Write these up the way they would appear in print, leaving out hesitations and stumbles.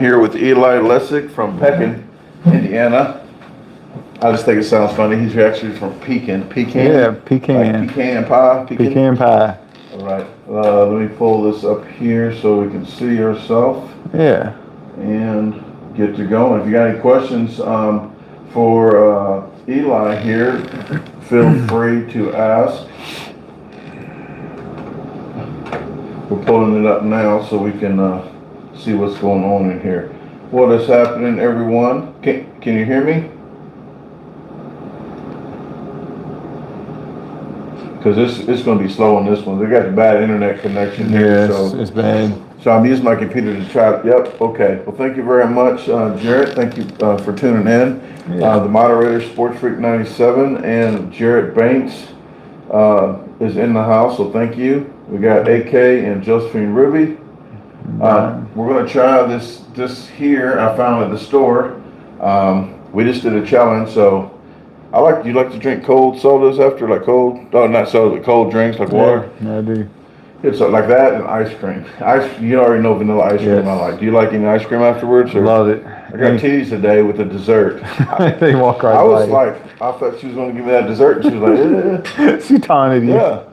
Here with Eli Lessig from Pekin, Indiana. I just think it sounds funny. He's actually from Pekin. Yeah, pecan. Like pecan pie. Pecan pie. All right. Let me pull this up here so we can see ourselves. Yeah. And get to going. If you got any questions for Eli here, feel free to ask. We're pulling it up now so we can see what's going on in here. What is happening, everyone? Can you hear me? Because it's going to be slow on this one. They got a bad internet connection here. Yeah, so it's bad. So I'm using my computer to try. Yep. Okay. Well, thank you very much, Jarrett. Thank you for tuning in. Yeah. The moderator, Sports Freak 97, and Jarrett Banks is in the house. So thank you. We got AK and Josephine Ruby. We're going to try this here. I found at the store. We just did a challenge. So you like to drink cold sodas after, like cold? Oh, not soda, but cold drinks like water. Yeah, I do. It's like that and ice cream. You already know vanilla ice cream. Yes. I like. Do you like any ice cream afterwards? Or? Love it. I got teased today with a dessert. They walk right by. I was like, I thought she was going to give me that dessert, and she was like, eh. She taunted you. Yeah.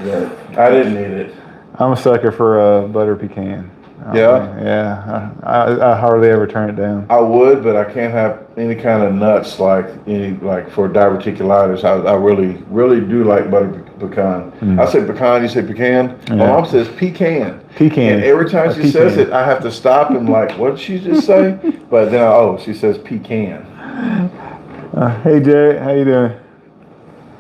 Yeah. I didn't eat it. I'm a sucker for butter pecan. Yeah? Yeah. I hardly ever turn it down. I would, but I can't have any kind of nuts like for diverticulitis. I really do like butter pecan. I say pecan, you say pecan. Yeah. My mom says pecan. Pecan. And every time she says it, I have to stop and like, what did she just say? But then she says pecan. Hey Jared, how you doing?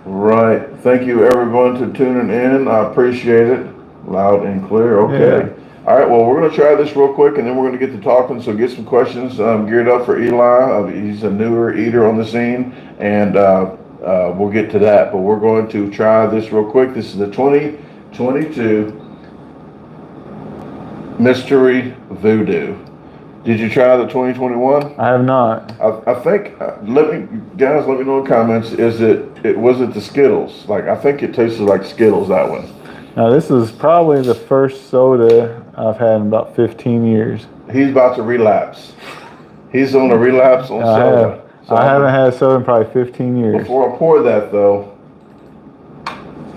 Right. Thank you everyone to tuning in. I appreciate it. Loud and clear. Okay. Yeah. All right. Well, we're going to try this real quick, and then we're going to get to talking. So get some questions geared up for Eli. He's a newer eater on the scene, and we'll get to that. But we're going to try this real quick. This is the 2022 Mystery VooDew. Did you try the 2021? I have not. I think. Let me know in the comments. Was it the Skittles? Like I think it tasted like Skittles. That one. Now this is probably the first soda I've had in about 15 years. He's about to relapse. He's on a relapse on soda. I haven't had soda in probably 15 years. Before I pour that though,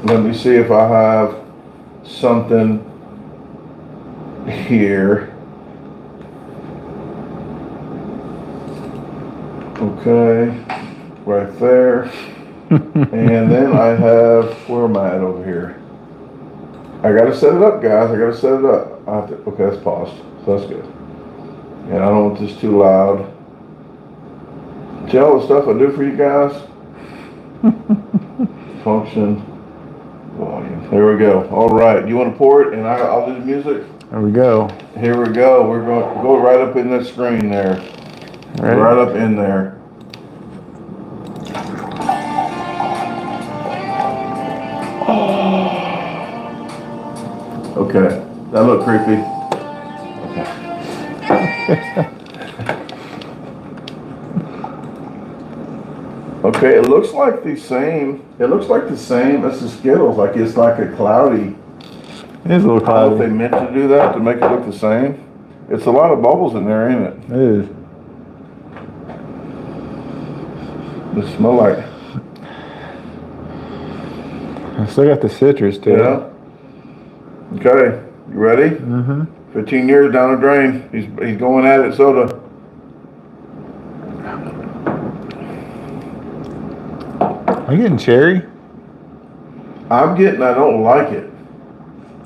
let me see if I have something here. Okay, right there. And then I have, where am I at over here? I gotta set it up, guys. I gotta set it up. Okay, that's paused. So that's good. And I don't want this too loud. See all the stuff I do for you guys? Function, volume. There we go. All right. You want to pour it and I'll do the music? There we go. Here we go. We're going to go right up in that screen there. Ready? Right up in there. Okay, that looked creepy. Okay. Okay, it looks like the same. It looks like the same as the Skittles. Like it's like a cloudy. It is a little I don't know if cloudy. they meant to do that to make it look the same. It's a lot of bubbles in there, ain't it? It is. It smells like. I still got the citrus too. Yeah. Okay, you ready? Mm-hmm. 15 years down the drain. He's going at it, soda. Are you getting cherry? I don't like it.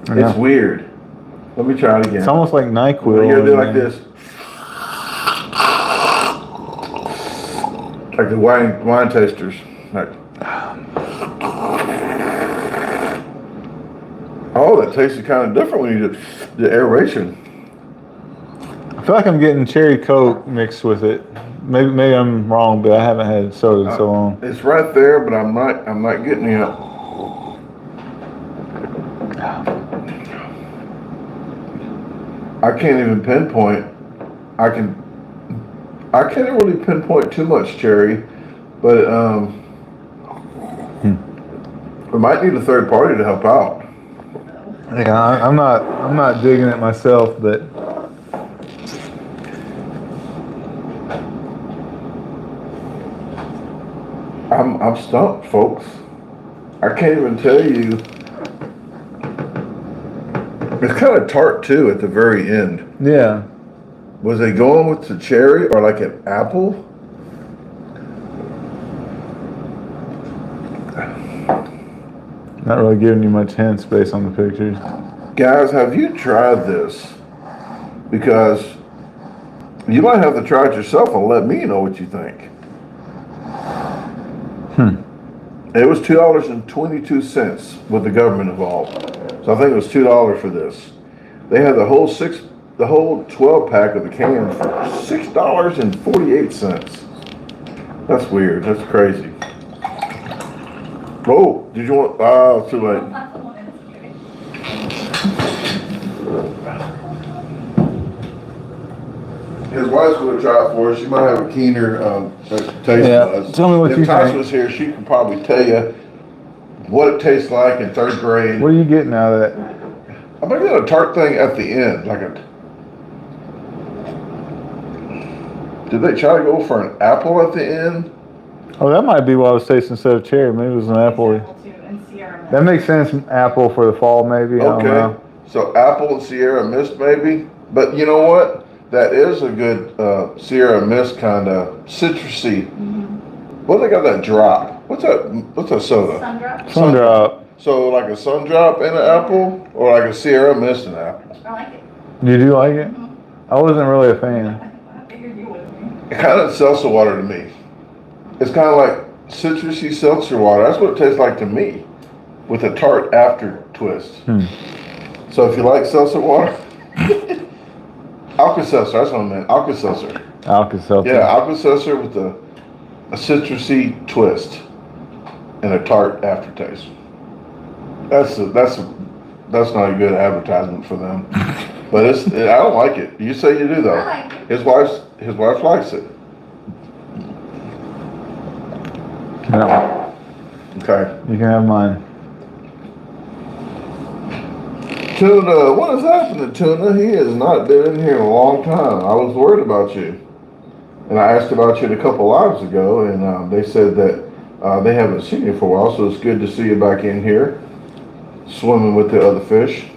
Yeah. It's weird. Let me try it again. It's almost like NyQuil. You gotta do it like this. Like the wine tasters. Like. Oh, that tasted kind of different when you did the aeration. I feel like I'm getting cherry Coke mixed with it. Maybe I'm wrong, but I haven't had soda in so long. It's right there, but I'm not getting it. I can't even pinpoint. I can't really pinpoint too much cherry, but we might need a third party to help out. Yeah, I'm not digging it myself, but I'm stumped, folks. I can't even tell you. It's kind of tart too at the very end. Yeah. Was they going with the cherry or like an apple? Not really giving you much hints based on the pictures. Guys, have you tried this? Because you might have to try it yourself and let me know what you think. It was $2.22 with the government involved. So I think it was $2 for this. They had the whole 12 pack of the can for $6.48. That's weird. That's crazy. Oh, did you want? Oh, too late. His wife's going to try it for us. She might have a keener taste buds. Tell me what you think. If Tasha was here, she could probably tell you what it tastes like in 3rd grade. What are you getting out of that? I'm going to get a tart thing at the end, like a. Did they try to go for an apple at the end? Oh, that might be what I was tasting instead of cherry. Maybe it was an apple. That makes sense. Apple for the fall, maybe. Okay. So apple and Sierra Mist, maybe. But you know what? That is a good Sierra Mist kind of citrusy. What they got that drop? What's that? What's that soda? Sundrop. So like a Sundrop and an apple, or like a Sierra Mist and apple? I like it. You do like it? I wasn't really a fan. I figured you would be. It kind of seltzer water to me. It's kind of like citrusy seltzer water. That's what it tastes like to me, with a tart after twist. So if you like seltzer water, Alka-Seltzer, that's what I meant. Alka-Seltzer. Alka-Seltzer. Yeah, Alka-Seltzer with a citrusy twist and a tart aftertaste. That's not a good advertisement for them. But I don't like it. You say you do though. I like it. His wife likes it. No. Okay. You can have mine. Tuna, what has happened to Tuna? He has not been in here in a long time. I was worried about you. And I asked about you a couple lives ago, and they said that they haven't seen you for a while, so it's good to see you back in here, swimming with the other fish.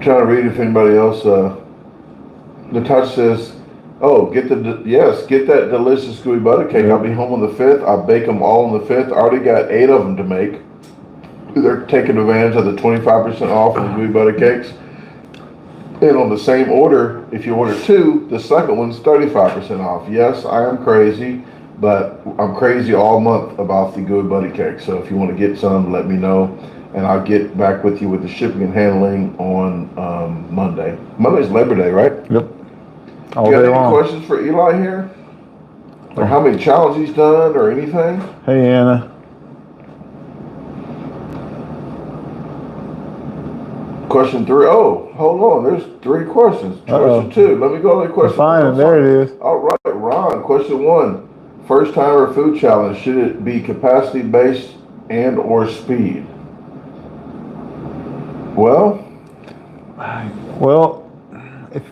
Trying to read if anybody else, Natasha says, oh, get that delicious gooey butter cake. I'll be home on the 5th. I'll bake them all on the 5th. I already got 8 of them to make. They're taking advantage of the 25% off of the gooey butter cakes. And on the same order, if you order 2, the second one's 35% off. Yes, I am crazy, but I'm crazy all month about the gooey butter cake. So if you want to get some, let me know. And I'll get back with you with the shipping and handling on Monday. Monday's Labor Day, right? Yep. All You got day any long. questions for Eli here? Or how many challenges he's done or anything? Hey, Anna. Question 3. Oh, hold on. There's 3 questions. Question 2. Let me go to question. Fine, there it is. All right, Ron. Question 1. First timer food challenge. Should it be capacity based and or speed? Well, if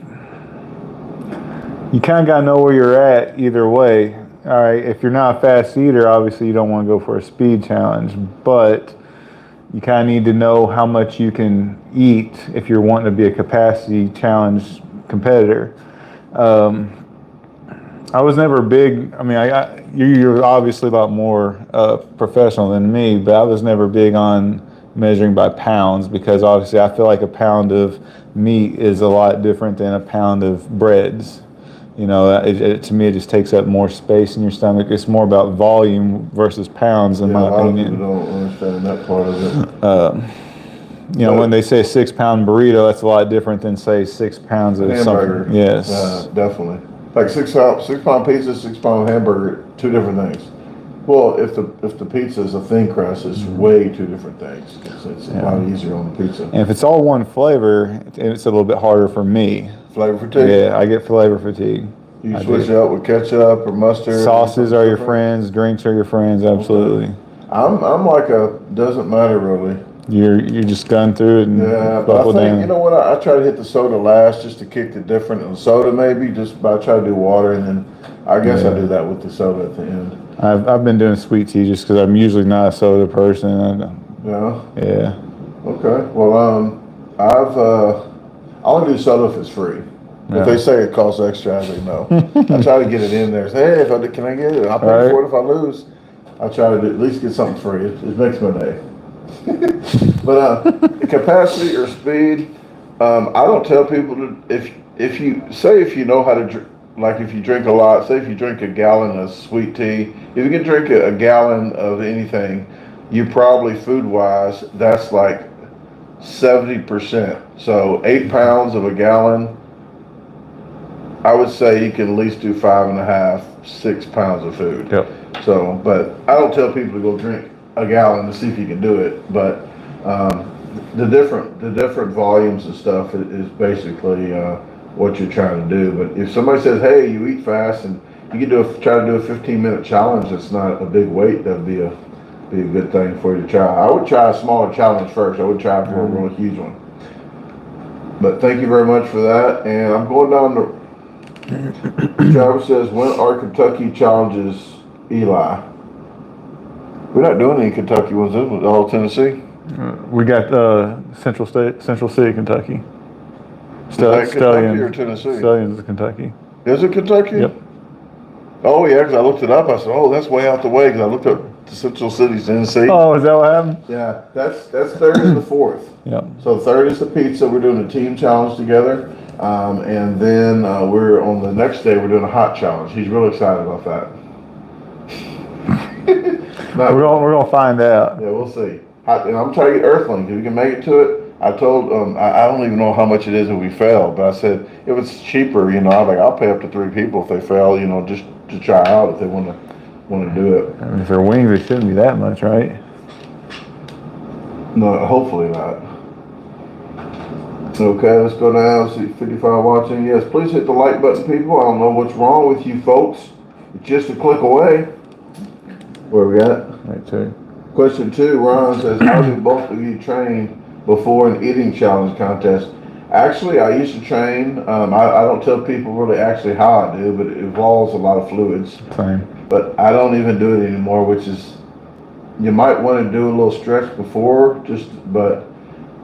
you kind of got to know where you're at either way. All right, if you're not a fast eater, obviously you don't want to go for a speed challenge, but you kind of need to know how much you can eat if you're wanting to be a capacity challenge competitor. I was never big. I mean, you're obviously a lot more professional than me, but I was never big on measuring by pounds because obviously I feel like a pound of meat is a lot different than a pound of breads. You know, to me, it just takes up more space in your stomach. It's more about volume versus pounds, in my opinion. A lot of people don't understand that part of it. You know, when they say 6 pound burrito, that's a lot different than say 6 pounds of hamburger. something. Yes, definitely. Like 6 pound pizza, 6 pound hamburger, 2 different things. Well, if the pizza is a thin crust, it's way 2 different things. It's a lot easier on the pizza. And if it's all one flavor, it's a little bit harder for me. Flavor fatigue? Yeah, I get flavor fatigue. You switch it out with ketchup or mustard? Sauces are your friends, drinks are your friends, absolutely. I'm like doesn't matter really. You're just gun through it and Yeah, but buckle I think, down. you know what, I try to hit the soda last just to kick the different in the soda maybe, just by try to do water and then I guess I Yeah. do that with the soda at the end. I've been doing sweet tea just because I'm usually not a soda person. Yeah, Yeah. okay. Well, I only do soda if it's free. Yeah. If they say it costs extra, I say no. I try to get it in there. Say, hey, can I get it? I'll pay Right. for it if I lose. I try to at least get something free. It makes my day. But capacity or speed, I don't tell people to, if you know how to drink, like if you drink a lot, say if you drink a gallon of sweet tea, if you can drink a gallon of anything, you probably food wise, that's like 70%. So 8 pounds of a gallon, I would say you can at least do 5.5, 6 pounds of food. Yep. So, but I don't tell people to go drink a gallon to see if you can do it. But the different volumes and stuff is basically what you're trying to do. But if somebody says, "Hey, you eat fast and you can try to do a 15-minute challenge," that's not a big weight. That'd be a good thing for you to try. I would try a smaller challenge first. I would try for a real huge one. But thank you very much for that. And I'm going down to. Travis says, "When are Kentucky challenges, Eli?" We're not doing any Kentucky ones. This was all Tennessee. We got Central City, Kentucky. Is that Kentucky or Tennessee? Stallions is Kentucky. Is it Kentucky? Yep. Oh yeah, because I looked it up. I said, "Oh, that's way out the way." Because I looked up the Central City, Tennessee. Oh, is that what happened? Yeah, that's third and the fourth. Yep. So third is the pizza. We're doing a team challenge together, and then we're on the next day. We're doing a hot challenge. He's really excited about that. We're gonna find out. Yeah, we'll see. And I'm trying to get Earthlings. If we can make it to it, I told I don't even know how much it is if we fail, but I said if it's cheaper, I'll pay up to 3 people if they fail, just to try out if they want to do it. I mean, for wings, it shouldn't be that much, right? No, hopefully not. Okay, let's go down. See 55 watching. Yes, please hit the like button, people. I don't know what's wrong with you folks. It's just a click away. Where we at? Right, too. Question 2, Ron says, how do both of you train before an eating challenge contest? Actually, I used to train. I don't tell people really actually how I do, but it involves a lot of fluids. Same. But I don't even do it anymore, which is, you might want to do a little stretch before, but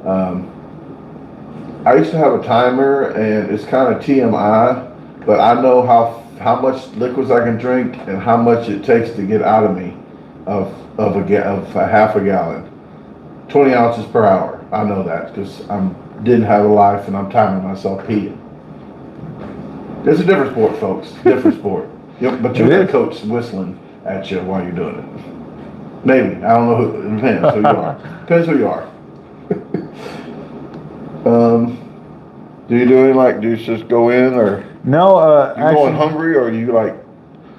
I used to have a timer, and it's kind of TMI, but I know how much liquids I can drink and how much it takes to get out of me of a half a gallon. 20 ounces per hour. I know that because I didn't have a life and I'm timing myself peeing. It's a different sport, folks. Different sport. Yep, but you got a coach whistling at you while you're doing it. Maybe. I don't know who. It depends who you are. Depends who you are. Do you do any do you just go in or? No, You going hungry or you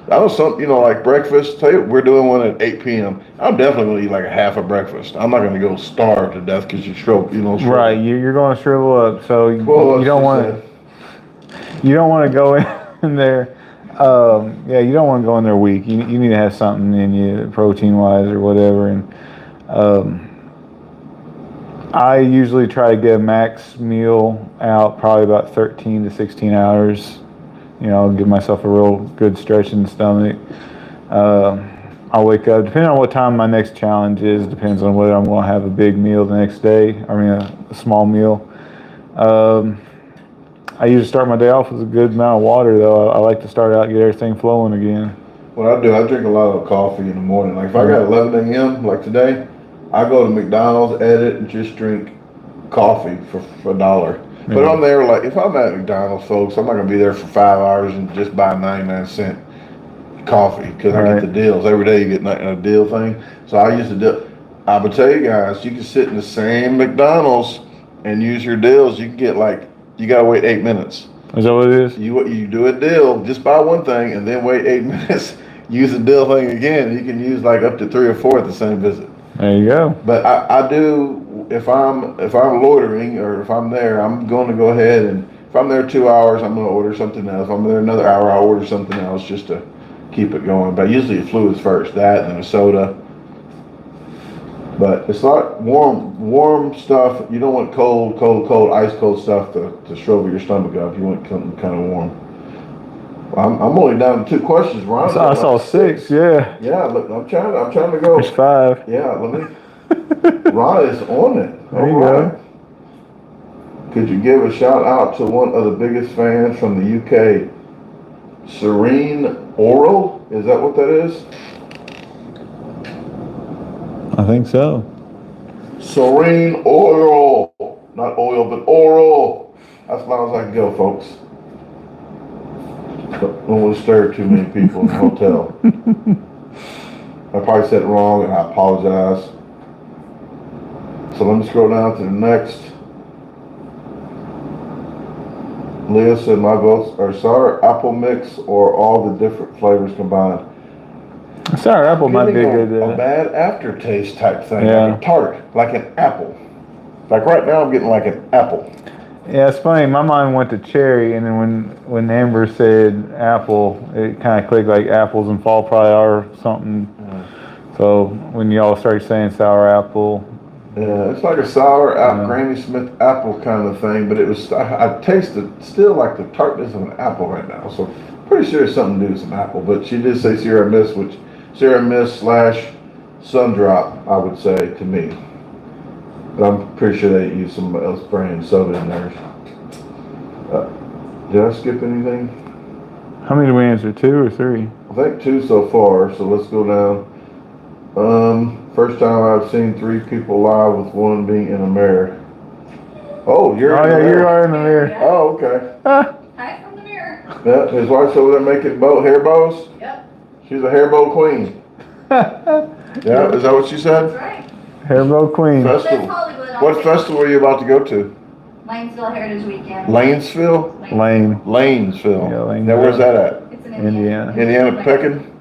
I know some, breakfast, we're doing one at 8 p.m. I'm definitely going to eat a half a breakfast. I'm not going to go starve to death because you shrivel. Right, you're going to shrivel up, so you don't want to go in there. You don't want to go in there weak. You need to have something in you, protein-wise or whatever. And I usually try to get a max meal out probably about 13 to 16 hours. Give myself a real good stretch in the stomach. I'll wake up, depending on what time my next challenge is, depends on whether I'm going to have a big meal the next day, a small meal. I usually start my day off with a good amount of water, though. I like to start out and get everything flowing again. What I do, I drink a lot of coffee in the morning. If I got 11 a.m., like today, I go to McDonald's, edit, and just drink coffee for $1. But I'm there, if I'm at McDonald's, folks, I'm not going to be there for 5 hours and just buy 99-cent coffee because I get the deals. Every day you get a deal thing. So I used to do, I would tell you guys, you can sit in the same McDonald's and use your deals. You can get you got to wait 8 minutes. Is that what it is? You do a deal, just buy one thing and then wait 8 minutes, use the deal thing again. You can use up to 3 or 4 at the same visit. There you go. But I do, if I'm loitering or if I'm there, I'm going to go ahead and if I'm there 2 hours, I'm going to order something else. If I'm there another hour, I'll order something else just to keep it going. But usually fluids first, that and then a soda. But it's not warm stuff. You don't want cold, ice cold stuff to shrivel your stomach up. You want something kind of warm. I'm only down to 2 questions, Ron. I saw 6, yeah. Yeah, look, I'm trying to go. There's 5. Yeah, let me. Ron is on it. There you go. Could you give a shout out to one of the biggest fans from the UK, Serene Oral? Is that what that is? I think so. Serene Oral. Not oil, but oral. That's as loud as I can go, folks. Don't want to stir too many people in the hotel. I probably said it wrong, and I apologize. So let me scroll down to the next. Leah said my votes are sour apple mix or all the different flavors combined. Sour apple might be a good. A bad aftertaste type thing, Yeah. like a tart, like an apple. Like right now, I'm getting like an apple. Yeah, it's funny. My mind went to cherry, and then when Amber said apple, it kind of clicked like apples and fall probably are something. So when y'all started saying sour apple, yeah, it's like a sour apple, Granny Smith apple kind of thing. But it was I tasted still like the tartness of an apple right now. So pretty sure it's something to do with some apple. But she did say Sierra Mist, which Sierra Mist / Sundrop, I would say to me. But I'm pretty sure they use some else brand soda in theirs. Did I skip anything? how many did we answer? 2 or 3? I think 2 so far, so let's go down. First time I've seen 3 people live with one being in a mirror. Oh, you're in the mirror. You are in the mirror. Oh, okay. Hi from the mirror. Yeah, his wife's over there making hair bows. Yep. She's a hair bow queen. Yeah, is that what she said? That's right. Hair bow queen. That's Festival. Hollywood. What festival are you about to go to? Lanesville Heritage Weekend. Lanesville? Lane. Lanesville. Yeah, Lanesville. Now, where's that at? It's in Indiana. Indiana Pekin?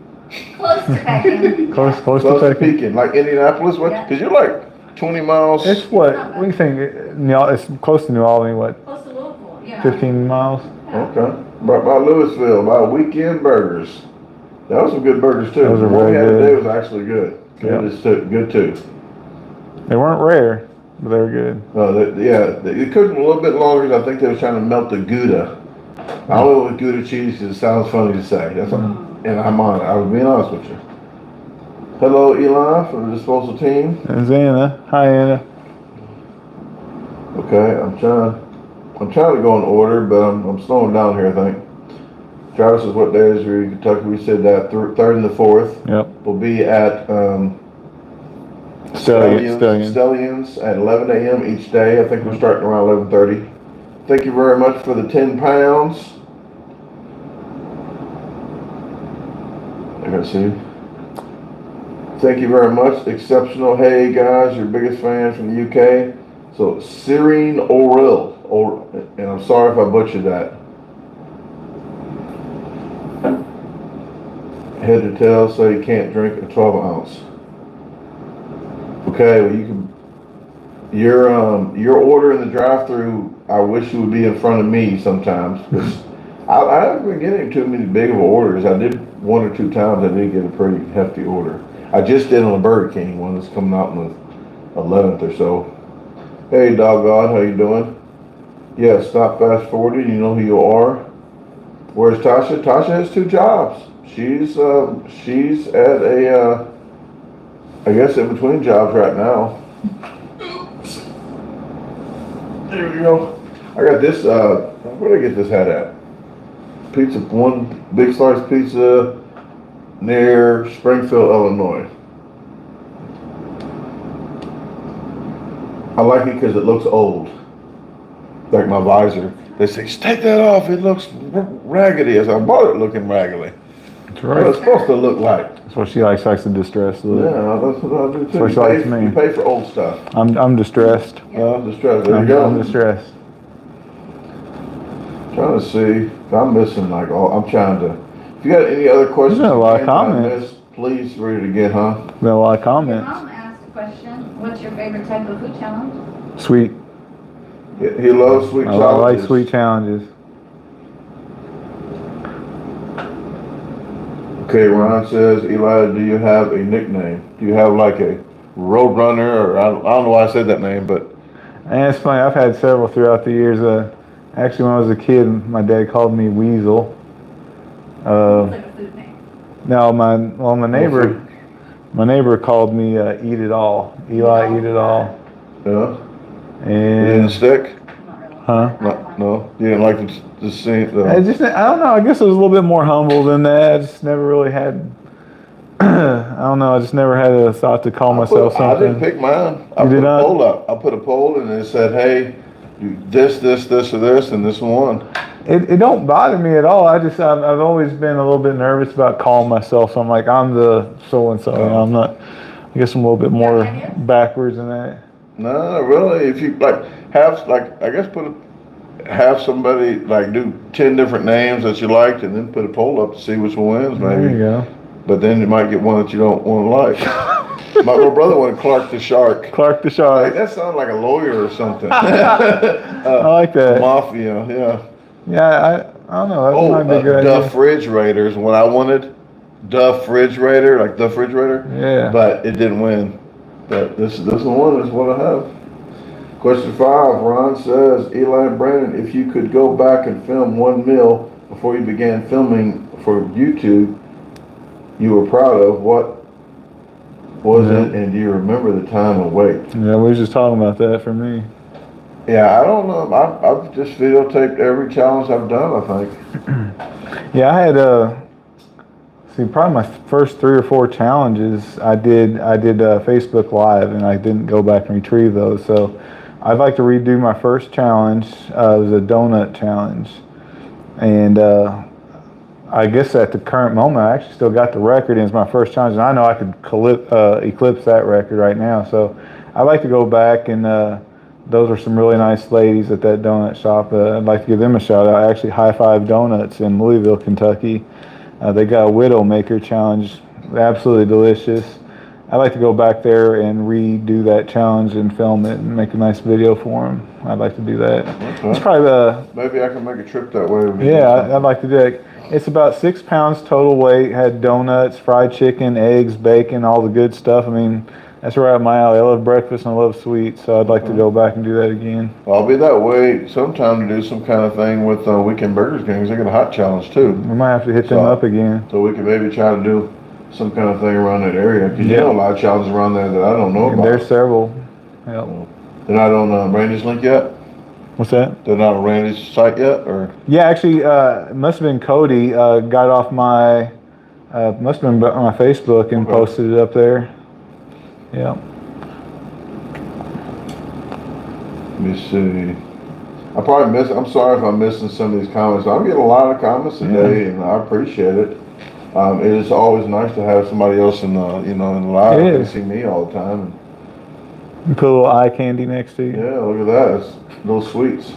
Close to Pekin. Close Close to to Pekin. Pekin, like Indianapolis? What? Yeah. Because you're like 20 miles. It's what we think. It's close to New Albany. What? Close to Louisville. Yeah. 15 miles. Okay. By Louisville, by Weekend Burgers. That was some good burgers too. Those are The one we very had good. today was actually good. Good too. They weren't rare, but they were good. It cooked them a little bit longer. 'Cause I think they were trying to melt the Gouda. I don't know what Gouda cheese is. It sounds funny to say. That's and I'm on it. I was being honest with you. Hello, Eli from the disposal team. There's Anna. Hi, Anna. Okay, I'm trying to go in order, but I'm slowing down here. I think. Travis says, what day is we in Kentucky? We said that 3rd and the 4th. Yep. We'll be at Stellians at 11 a.m. each day. I think we're starting around 11:30. Thank you very much for the 10 pounds. I gotta see. Thank you very much. Exceptional. Hey guys, your biggest fan from the UK. So Serene Oral, and I'm sorry if I butchered that. Head to tail, so you can't drink a 12 ounce. Okay, well you can. Your order in the drive-through. I wish you would be in front of me sometimes. I haven't been getting too many big of orders. I did 1 or 2 times. I did get a pretty hefty order. I just did on a Burger King one that's coming out on the 11th or so. Hey, Doggone, how you doing? Yeah, stop fast forwarding. You know who you are. Where's Tasha? Tasha has 2 jobs. She's at a I guess in between jobs right now. Oops. There we go. I got this. Where did I get this hat at? Pizza, one big slice pizza near Springfield, Illinois. I like it because it looks old. Like my visor. They say, take that off. It looks raggedy. As I bought it looking raggedy. That's What right. it's supposed to look like. That's what she likes to distress. Look. Yeah, that's what I do too. That's what she likes me. You pay for old stuff. I'm distressed. Distressed. There you go. I'm distressed. Trying to see if I'm missing I'm trying to. If you got any other questions, There's been a lot of again that I comments. missed, please read it again, huh? Been a lot of Your comments. mom asked a question. What's your favorite type of food challenge? Sweet. He loves sweet I challenges. like sweet challenges. Okay, Ron says, Eli, do you have a nickname? Do you have like a Roadrunner, or I don't know why I said that name, but And it's funny, I've had several throughout the years. Actually, when I was a kid, my dad called me Weasel. It's like a food name. No, my neighbor called me Eat It All. Eli Eat It All. yeah, it And didn't stick. Not really. Huh? No, you didn't like the scene. I don't know. I guess it was a little bit more humble than that. I just never really had. I don't know. I just never had a thought to call myself I something. didn't pick mine. I You put did a not? poll up. I put a poll and it said, "Hey, do this, or this," and this one. It don't bother me at all. I've always been a little bit nervous about calling myself. So I'm like, I'm the so and so. You know, I'm not. I guess I'm a little bit more ideas? backwards than that. No, really. If you have somebody like do 10 different names that you liked, and then put a poll up to see which one wins, maybe. There you go. But then you might get one that you don't want to like. My little brother wanted Clark the Shark. Clark the Like, Shark. that sounds like a lawyer or something. I like that. Mafia, yeah. Yeah, I don't know. That might be a good The idea. refrigerators. When I wanted the refrigerator, like the refrigerator. Yeah. But it didn't win. But this one is what I have. Question 5. Ron says, Eli and Brandon, if you could go back and film one meal before you began filming for YouTube, you were proud of, what was it, and do you remember the time and weight? Yeah, we were just talking about that for me. Yeah, I don't know. I've just videotaped every challenge I've done, I think. Yeah, I had probably my first 3 or 4 challenges I did Facebook Live, and I didn't go back and retrieve those. So I'd like to redo my first challenge. It was a donut challenge, and I guess at the current moment I actually still got the record, and it's my first challenge, and I know I could eclipse that record right now. So I'd like to go back, and those are some really nice ladies at that donut shop. I'd like to give them a shout out. Actually, High Five Donuts in Louisville, Kentucky. They got a Widowmaker challenge, absolutely delicious. I'd like to go back there and redo that challenge and film it and make a nice video for them. I'd like to do that. Okay. It's probably Maybe I can make a trip that way. I'd like to do it. It's about 6 pounds total weight. Had donuts, fried chicken, eggs, bacon, all the good stuff. I mean, that's right up my alley. I love breakfast and I love sweets, so I'd like to go back and do that again. I'll be that way sometime to do some kind of thing with Weekend Burgers Gangs. They got a hot challenge too. We might have to hit them up again. So we could maybe try to do some kind of thing around that area. Because you know a lot of challenges around there that I don't know about. There's several. Yep. They're not on Randy's link yet? What's that? They're not on Randy's site yet? Or Yeah, actually, it must have been Cody got off my, must have been on my Facebook and posted it up there. Yeah. let me see. I'm sorry if I'm missing some of these comments. I'm getting a lot of comments today, and I appreciate it. It is always nice to have somebody else in the in the live. It They is. see me all the time. You put a little eye candy next to you. Yeah, look at that. It's little sweets.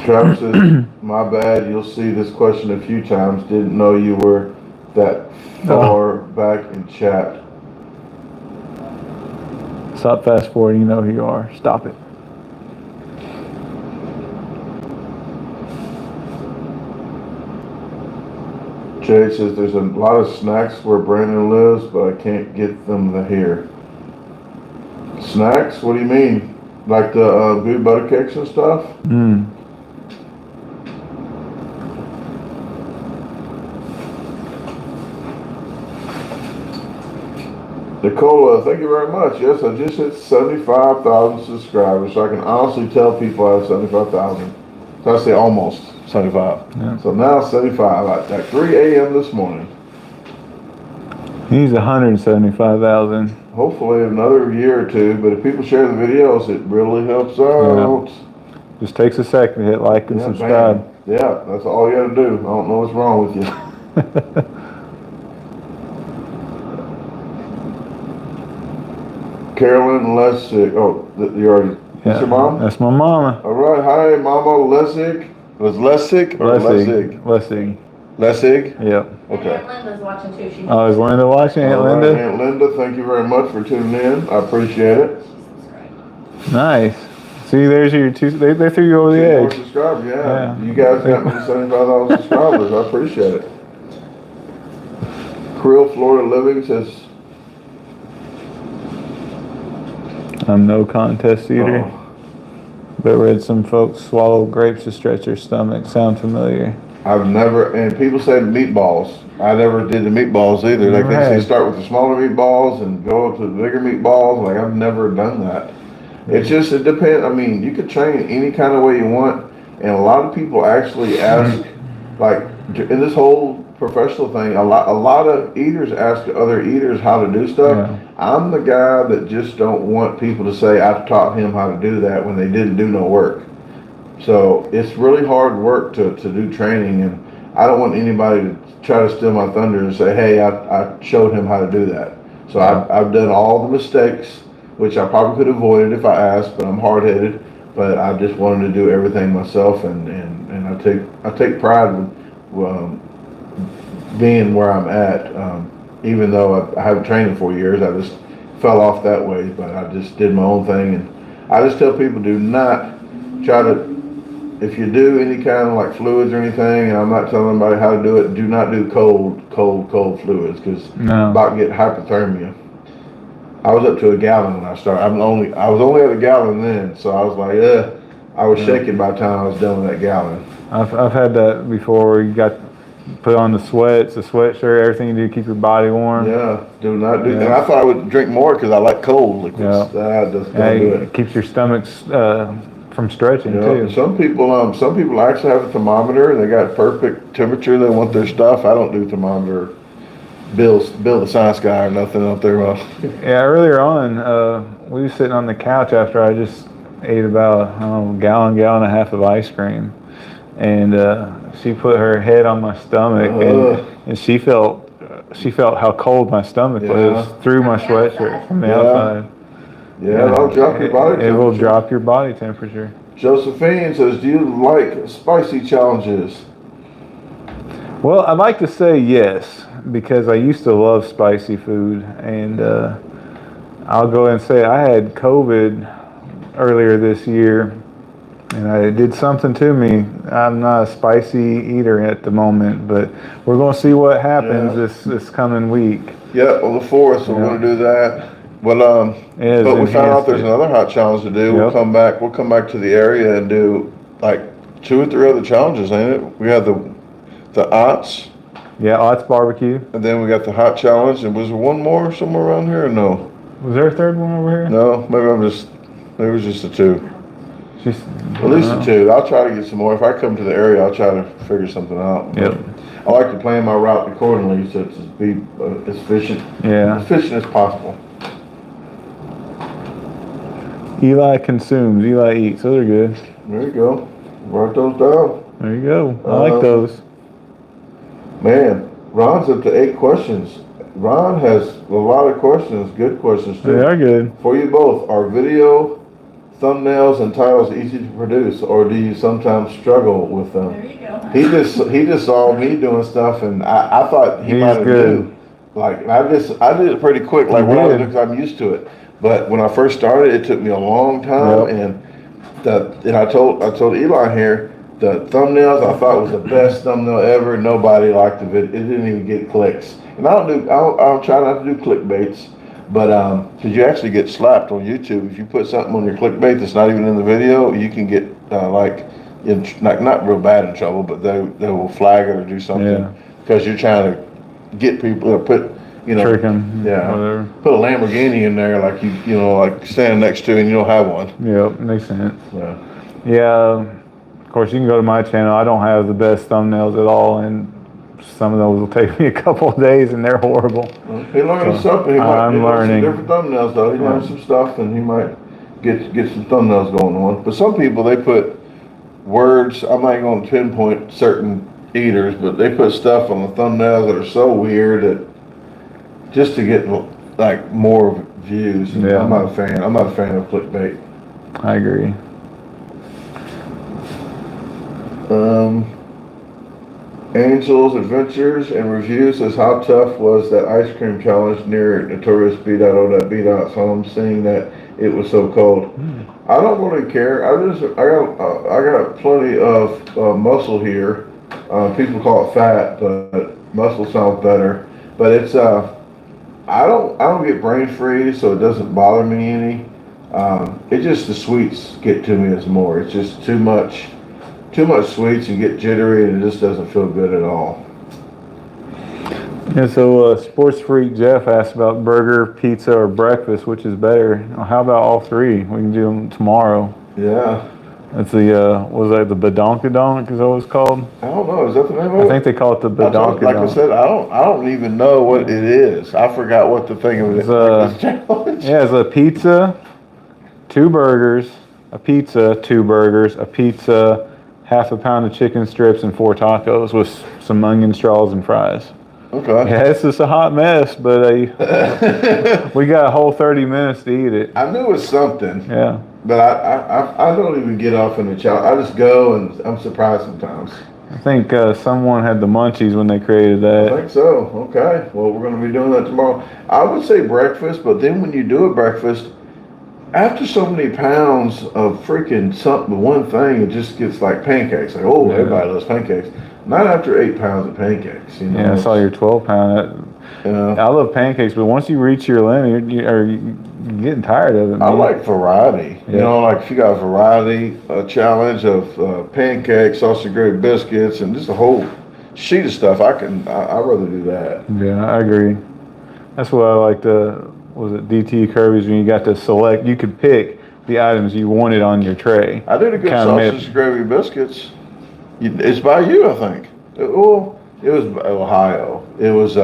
Travis says, my bad, you'll see this question a few times. Didn't know you were that far back in chat. Stop fast forwarding, you know who you are. Stop it. Jay says there's a lot of snacks where Brandon lives, but I can't get them to here. Snacks? What do you mean? Like the good butter cakes and stuff? Nicola, thank you very much. Yes, I just hit 75,000 subscribers, so I can honestly tell people I have 75,000. So I say almost 75. Yeah. So now 75 at 3 a.m. this morning. He's 175,000. Hopefully another year or two, but if people share the videos, it really helps out. Just takes a second to hit like and subscribe. Bam. Yeah, that's all you gotta do. I don't know what's wrong with you. Carolyn Lessig. Oh, you already. That's your mom? That's my mama. All right. Hi, Mama Lessig. Was Lessig or Lessig? Lessig. Lessig? Yep. Okay. And Aunt Linda's watching too. She Oh, is Linda watching? Aunt All right, Linda? Aunt Linda, thank you very much for tuning in. I appreciate it. Nice. See, there's your two. They threw you over the More edge. subscribers, yeah. Yeah. You guys got me to 75,000 subscribers. I appreciate it. Krill Florida Living says, I'm no contest eater, oh, but read some folks swallow grapes to stretch their stomach. Sound familiar? I've never, and people say meatballs. I never did the meatballs either. Like they say Right. start with the smaller meatballs and go to the bigger meatballs. Like I've never done that. It depends. I mean, you could train any kind of way you want. And a lot of people actually ask, like in this whole professional thing, a lot of eaters ask other eaters how to do stuff. Yeah. I'm the guy that just don't want people to say I taught him how to do that when they didn't do no work. So it's really hard work to do training, and I don't want anybody to try to steal my thunder and say, hey, I showed him how to do that. So I've done all the mistakes, which I probably could have avoided if I asked, but I'm hard-headed. But I just wanted to do everything myself, and I take pride with being where I'm at. Even though I haven't trained in 4 years, I just fell off that way. But I just did my own thing, and I just tell people, do not try to. If you do any kind of like fluids or anything, and I'm not telling anybody how to do it, do not do cold fluids, because about get hypothermia. I was up to a gallon when I started. I was only at a gallon then, so I was like, I was shaking by the time I was done with that gallon. I've had that before, where you got put on the sweats, the sweatshirt, everything you do to keep your body warm. Yeah, do not do. Yeah. And I thought I would drink more because I like cold liquids. Yeah. Just don't do it. It keeps your stomachs from stretching too. And some people actually have a thermometer and they got perfect temperature. They want their stuff. I don't do thermometer. Bill the science guy or nothing out there. Yeah, earlier on, we were sitting on the couch after I just ate about a gallon and a half of ice cream, and she put her head on my stomach, and she felt how cold my stomach was through my sweatshirt from the outside. Yeah, it'll drop your body temperature. It will drop your body temperature. Josephine says, do you like spicy challenges? Well, I'd like to say yes, because I used to love spicy food, and I'll go ahead and say I had COVID earlier this year, and it did something to me. I'm not a spicy eater at the moment, but we're going to see what happens this coming week. Yeah, on the 4th, so we're going to do that. Well, but we found out there's another hot challenge to do. We'll come back to the area and do like 2 or 3 other challenges, ain't it? We have the Ots. Yeah, Ots barbecue. And then we got the hot challenge. And was there one more somewhere around here or no? Was there a third one over here? No, maybe it was just the 2. At least the 2. I'll try to get some more. If I come to the area, I'll try to figure something out. Yep. I like to plan my route accordingly so to be as efficient as possible. Eli consumes, Eli eats. Those are good. There you go. Write those down. There you go. I like those. Man, Ron's up to 8 questions. Ron has a lot of questions, good questions too. They are good. For you both, are video, thumbnails, and titles easy to produce, or do you sometimes struggle with them? There you go. He just saw me doing stuff, and I thought he might have knew. Like I did it pretty quick, like because I'm used to it. But when I first started, it took me a long time, and I told Eli here, the thumbnails I thought was the best thumbnail ever. Nobody liked the video. It didn't even get clicks. And I'll try not to do clickbaits, but because you actually get slapped on YouTube if you put something on your clickbait that's not even in the video, you can get not real bad in trouble, but they will flag it or do something because you're trying to get people to put. Trick 'em, whatever. Put a Lamborghini in there like like standing next to, and you don't have one. Yep, makes sense. Yeah. Of course, you can go to my channel. I don't have the best thumbnails at all, and some of those will take me a couple of days, and they're horrible. Well, he learned something. I'm learning. Some different thumbnails, though. He learned some stuff, and he might get some thumbnails going on. But some people, they put words. I'm not going to pinpoint certain eaters, but they put stuff on the thumbnails that are so weird that just to get like more views. Yeah. I'm not a fan. I'm not a fan of clickbait. I agree. Angel's Adventures and Review says, how tough was that ice cream challenge near Notorious B.O.B.'s home, seeing that it was so cold? I don't really care. I got plenty of muscle here. People call it fat, but muscle sounds better. But it's I don't get brain freeze, so it doesn't bother me any. It just the sweets get to me as more. It's just too much sweets. You get jittery, and it just doesn't feel good at all. Yeah, so Sports Freak Jeff asked about burger, pizza, or breakfast, which is better? How about all three? We can do them tomorrow. Yeah. That's the, was that the badonkadonk is that what it's called? I don't know. Is that the name of it? I think they call it the badonkadonk. Like I said, I don't even know what it is. I forgot what the thing of it is. Yeah, it's a pizza, 2 burgers, a pizza, 2 burgers, a pizza, half a pound of chicken strips, and 4 tacos with some onion straws and fries. Okay. Yeah, it's just a hot mess, but we got a whole 30 minutes to eat it. I knew it was something. Yeah. But I don't even get off in the challenge. I just go, and I'm surprised sometimes. I think someone had the munchies when they created that. I think so. Okay. Well, we're going to be doing that tomorrow. I would say breakfast, but then when you do a breakfast, after so many pounds of freaking something, one thing, it just gets like pancakes. Like, oh, everybody loves pancakes. Not after 8 pounds of pancakes. You know? Yeah, I saw your 12-pound. I love pancakes, but once you reach your limit, you're getting tired of it, man. I like variety. Yeah. You know, like if you got a variety challenge of pancakes, sausage gravy biscuits, and just a whole sheet of stuff, I'd rather do that. Yeah, I agree. That's what I like was it DT Kirby's when you got to select, you could pick the items you wanted on your tray. I did a good sausage gravy biscuits. It's by you, I think. It was Ohio. It was.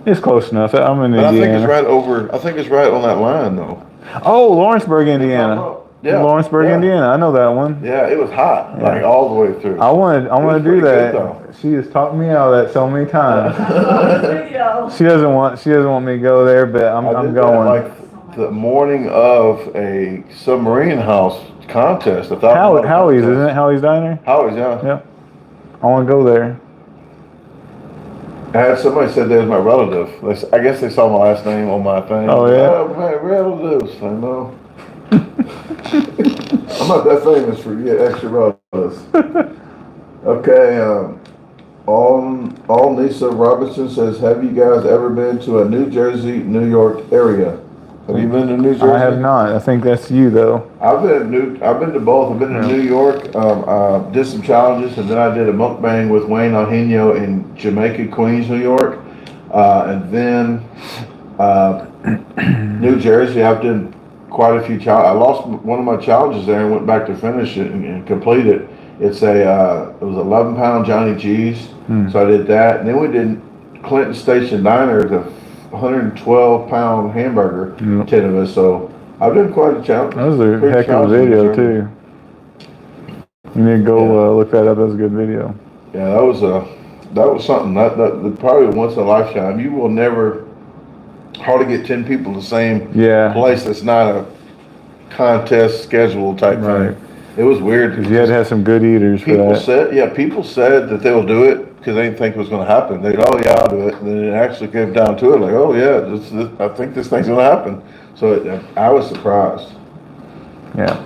It's close enough. I'm in Indiana. I think it's right over. I think it's right on that line, though. Oh, Lawrenceburg, Indiana. Yeah. Lawrenceburg, Indiana. I know that one. Yeah, it was hot, like all the way through. I want to do that. Good, she has talked me out of that so many times. Video. She doesn't want me to go there, but I'm going. Like the morning of a submarine house contest. Howie's, isn't it? Howie's Diner. Howie's, yeah. Yeah. I want to go there. I had somebody said they was my relative. I guess they saw my last name on my thing. Oh, yeah? Oh, my relatives. I know. I'm not that famous for extra relatives. Okay. All Lisa Robinson says, have you guys ever been to a New Jersey, New York area? Have you been to New Jersey? I have not. I think that's you, though. I've been to both. I've been to New York. Did some challenges, and then I did a mukbang with Wayne Alhino in Jamaica, Queens, New York, and then New Jersey. I've done quite a few challenges. I lost one of my challenges there and went back to finish it and complete it. It's it was 11-pound Johnny G's, so I did that, and then we did Clinton Station Diner, the 112-pound hamburger, 10 of us. So I've done quite a challenge. That was a heck of a video too. You need to go look that up. That's a good video. Yeah, that was something that probably once in a lifetime. You will never hardly get 10 people the same place. That's not a contest schedule type thing. It was weird because you had to have some good eaters for that. People said that they will do it because they didn't think it was going to happen. They'd, oh yeah, I'll do it. And then it actually came down to it, like, oh yeah, I think this thing's going to happen. So I was surprised. Yeah.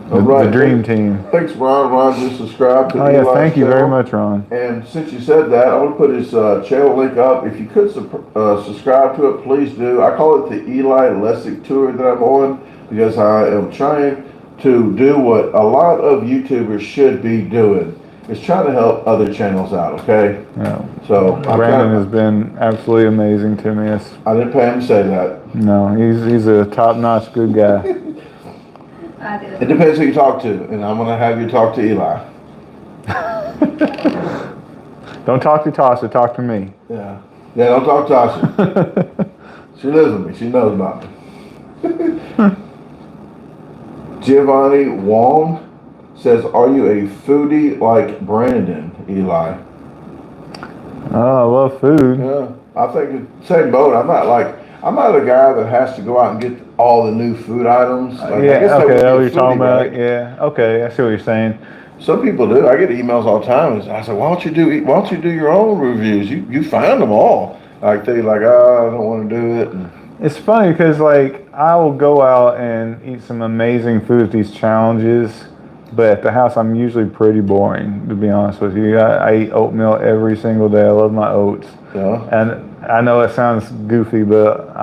The dream team. Thanks, Ron. Ron just subscribed to Eli's thank you very much, Ron. And since you said that, I want to put his channel link up. If you could subscribe to it, please do. I call it the Eli Lessig tour that I'm on because I am trying to do what a lot of YouTubers should be doing. Is trying to help other channels out, okay? Yeah. So Brandon has been absolutely amazing to me. I didn't pay him to say that. No, he's a top-notch good guy. I did. It depends who you talk to, and I'm gonna have you talk to Eli. Don't talk to Tasha, talk to me. Yeah, don't talk to Tasha. She lives with me. She knows about me. Giovanni Wong says, are you a foodie like Brandon, Eli? Oh, I love food. Yeah, I think it's the same boat. I'm not a guy that has to go out and get all the new food items. Like, okay, that's what you're talking about. Right? Yeah, okay, I see what you're saying. Some people do. I get emails all the time. And I say, why don't you do your own reviews? You find them all. Like I don't want to do it. And it's funny because I will go out and eat some amazing food at these challenges. But at the house, I'm usually pretty boring, to be honest with you. I eat oatmeal every single day. I love my oats. Yeah. And I know it sounds goofy, but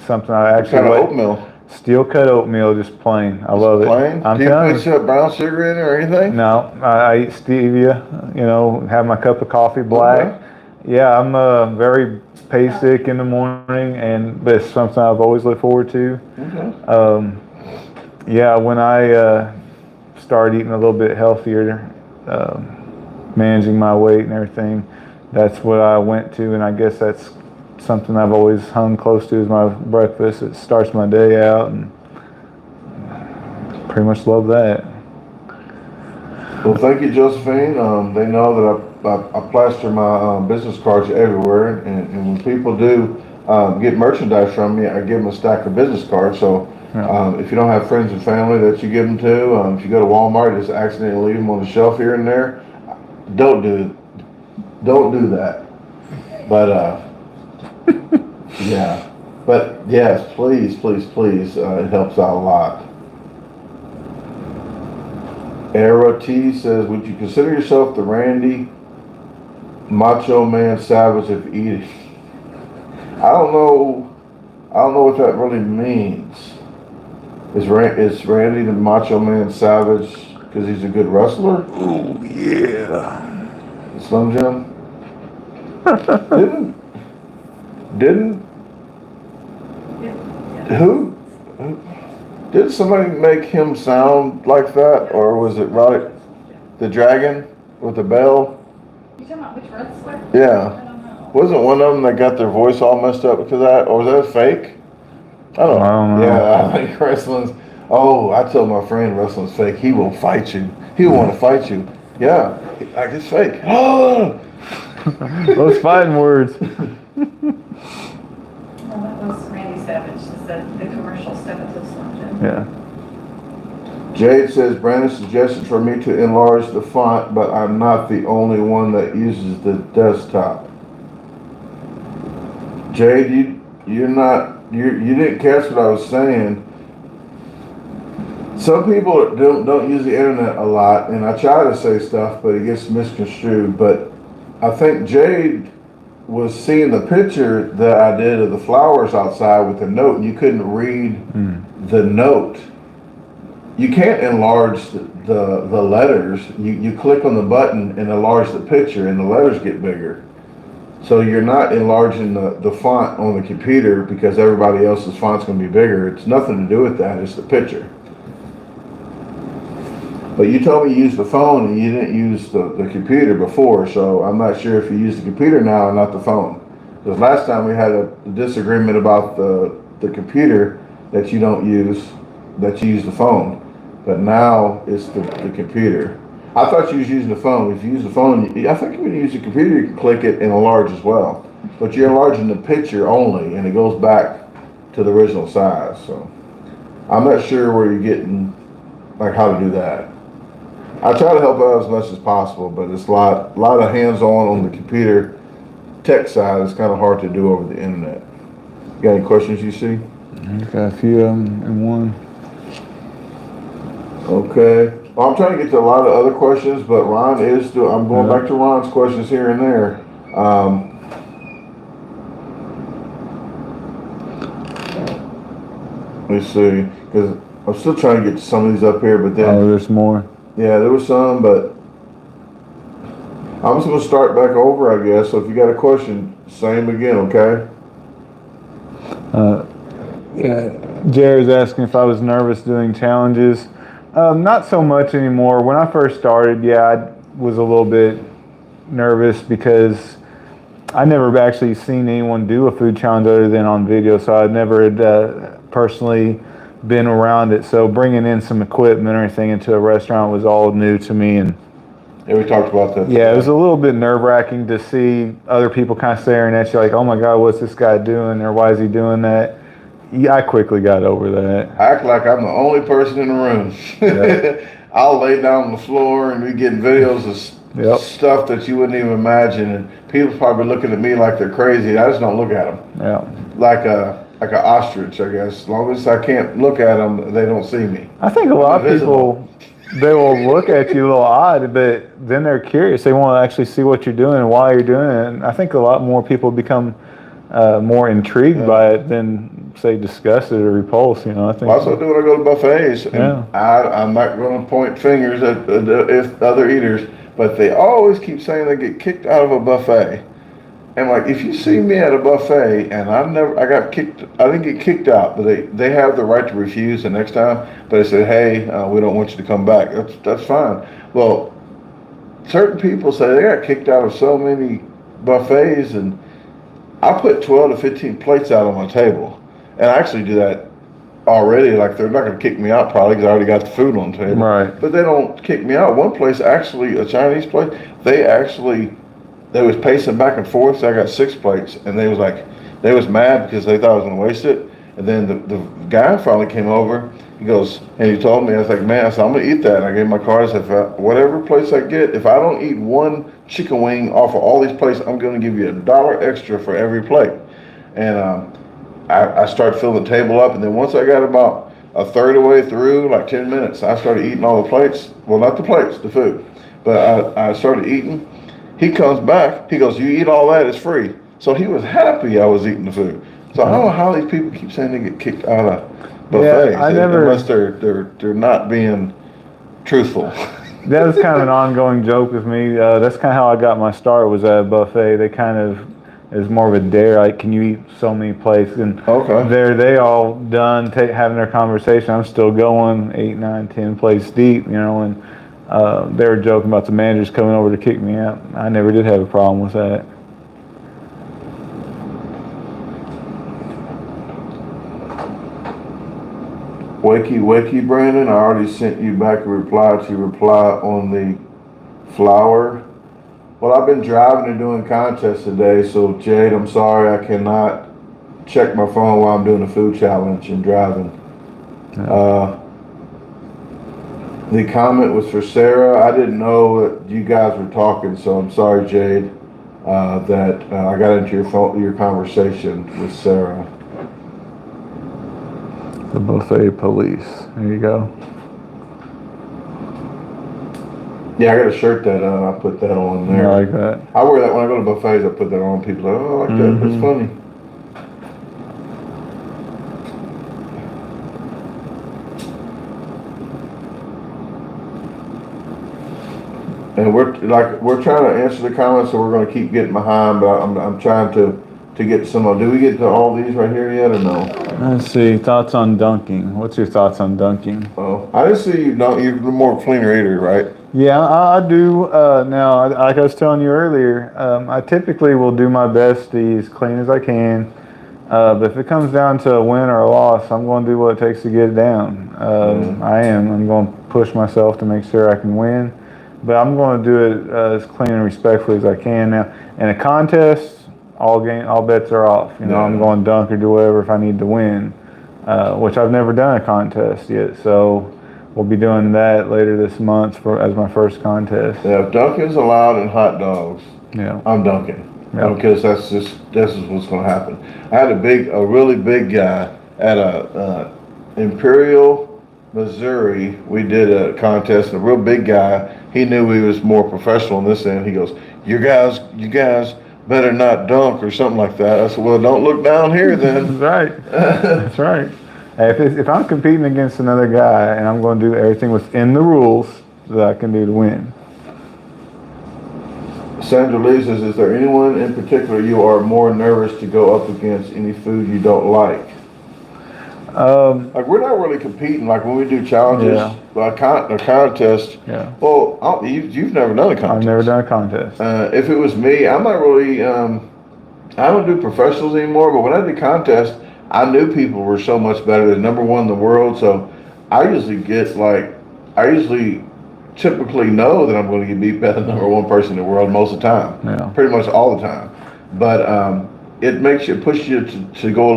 something I actually Kind of like. oatmeal. Steel cut oatmeal, just plain. I love it. Plain? I'm Do you telling put brown sugar in it or anything? No, I eat stevia. You know, have my cup of coffee black. Okay. Yeah, I'm very basic in the morning, but it's something I've always looked forward to. Okay. Yeah, when I started eating a little bit healthier, managing my weight and everything, that's what I went to, and I guess that's something I've always hung close to as my breakfast. It starts my day out, and pretty much love that. Well, thank you, Josephine. They know that I plaster my business cards everywhere, and when people do get merchandise from me, I give them a stack of business cards. So if you don't have friends and family that you give them to, if you go to Walmart, just accidentally leave them on the shelf here and there, don't do that. But yeah, but yes, please, it helps out a lot. Era T says, would you consider yourself the Randy Macho Man Savage of eating? I don't know what that really means. Is Randy the Macho Man Savage because he's a good wrestler? Oh yeah. Slim Jim? Didn't who did somebody make him sound like that, or was it Roddick the Dragon with the bell? You talking about which wrestler? Yeah. I don't know. Wasn't one of them that got their voice all messed up because of that, or was that fake? I don't know. know. Yeah, I think wrestling's. Oh, I told my friend wrestling's fake. He will fight you. He will want to fight you. Yeah, like it's fake. Oh. Those fighting words. Well, that was Randy Savage, the commercial stuff at the Slim Jim. Yeah. Jade says, Brandon suggested for me to enlarge the font, but I'm not the only one that uses the desktop. Jade, you didn't catch what I was saying. Some people don't use the internet a lot, and I try to say stuff, but it gets misconstrued. But I think Jade was seeing the picture that I did of the flowers outside with the note, and you couldn't read the note. You can't enlarge the letters. You click on the button and enlarge the picture, and the letters get bigger. So you're not enlarging the font on the computer because everybody else's font's going to be bigger. It's nothing to do with that. It's the picture. But you told me you used the phone and you didn't use the computer before, so I'm not sure if you use the computer now and not the phone. Because last time we had a disagreement about the computer that you don't use, that you use the phone. But now it's the computer. I thought you was using the phone. If you use the phone, I think when you use the computer, you can click it and enlarge as well. But you're enlarging the picture only, and it goes back to the original size. So I'm not sure where you're getting, like, how to do that. I try to help out as much as possible, but it's a lot of hands-on the computer tech side. It's kind of hard to do over the internet. You got any questions you see? Got a few of them in one. Okay. Well, I'm trying to get to a lot of other questions, but Ron is still. I'm going back to Ron's questions here and there. Let me see, because I'm still trying to get to some of these up here, but then. Oh, there's more. Yeah, there was some, but I'm just going to start back over, I guess. So if you got a question, same again, okay? Yeah. Jared's asking if I was nervous doing challenges. Not so much anymore. When I first started, yeah, I was a little bit nervous because I never actually seen anyone do a food challenge other than on video, so I never had personally been around it. So bringing in some equipment or anything into a restaurant was all new to me, and Yeah, we talked about that. yeah, it was a little bit nerve-wracking to see other people kind of staring at you like, oh my God, what's this guy doing, or why is he doing that? Yeah, I quickly got over that. I act like I'm the only person in the room. Yeah. I'll lay down on the floor and be getting videos of stuff that you wouldn't even imagine, and people probably looking at me like they're crazy. I just don't look at them. Yeah. Like an ostrich, I guess. As long as I can't look at them, they don't see me. I think a lot of people, they will look at you a little odd, but then they're curious. They want to actually see what you're doing and why you're doing it. And I think a lot more people become more intrigued by it than say disgusted or repulsed. I think. Well, that's what I do when I go to buffets. And I'm not going to point fingers at if other eaters, but they always keep saying they get kicked out of a buffet. And like, if you see me at a buffet and I didn't get kicked out, but they have the right to refuse the next time. But they said, hey, we don't want you to come back. That's fine. Well, certain people say they got kicked out of so many buffets, and I put 12 to 15 plates out on my table. And I actually do that already. Like, they're not going to kick me out probably because I already got the food on the table. Right. But they don't kick me out. One place, actually, a Chinese place, they was pacing back and forth, so I got 6 plates, and they was mad because they thought I was going to waste it. And then the guy finally came over, he goes, and he told me, I was like, man, I said, I'm going to eat that. And I gave him my card, I said, whatever place I get, if I don't eat one chicken wing off of all these plates, I'm going to give you $1 extra for every plate. And I started filling the table up, and then once I got about a third of the way through, like 10 minutes, I started eating all the plates. Well, not the plates, the food. But I started eating. He comes back, he goes, you eat all that, it's free. So he was happy I was eating the food. So I don't know how these people keep saying they get kicked out of buffets, unless they're not being truthful. That was kind of an ongoing joke with me. That's kind of how I got my start, was at a buffet. They kind of, it's more of a dare, like, can you eat so many plates? And they all done having their conversation. I'm still going 8, 9, 10 plates deep, and they were joking about the managers coming over to kick me out. I never did have a problem with that. Wakey, Brandon, I already sent you back a reply on the flour. Well, I've been driving and doing contests today, so Jade, I'm sorry I cannot check my phone while I'm doing the food challenge and driving. Yeah. The comment was for Sarah. I didn't know that you guys were talking, so I'm sorry, Jade, that I got into your conversation with Sarah. The buffet police. There you go. Yeah, I got a shirt that I put that on there. I like that. I wear that when I go to buffets. I put that on. People are like, oh, I like that. That's funny. And we're trying to answer the comments, so we're going to keep getting behind. But I'm trying to get some. Do we get to all these right here yet, or no? Let's see. Thoughts on dunking. What's your thoughts on dunking? Oh, I didn't see you. You're more cleaner eater, right? Yeah, I do. Now, like I was telling you earlier, I typically will do my best to eat as clean as I can. But if it comes down to a win or a loss, I'm going to do what it takes to get it down. I'm going to push myself to make sure I can win. But I'm going to do it as clean and respectfully as I can. Now, in a contest, all bets are off. I'm going to dunk or do whatever if I need to win, which I've never done a contest yet. So we'll be doing that later this month as my first contest. Yeah, if dunking's allowed in hot dogs, I'm dunking. Yep. Because this is what's going to happen. I had a really big guy at a Imperial, Missouri. We did a contest, and a real big guy. He knew he was more professional in this end. He goes, you guys better not dunk or something like that. I said, well, don't look down here then. That's right. That's right. If I'm competing against another guy and I'm going to do everything within the rules that I can do to win. Sandra Lee says, is there anyone in particular you are more nervous to go up against? Any food you don't like? Like, we're not really competing. Like, when we do challenges, a contest. Yeah. Well, you've never done a contest. I've never done a contest. If it was me, I'm not really, I don't do professionals anymore, but when I did contests, I knew people were so much better than number one in the world. So I usually typically know that I'm going to get beat by the number one person in the world most of the time. Yeah. Pretty much all the time. But it pushes you to go a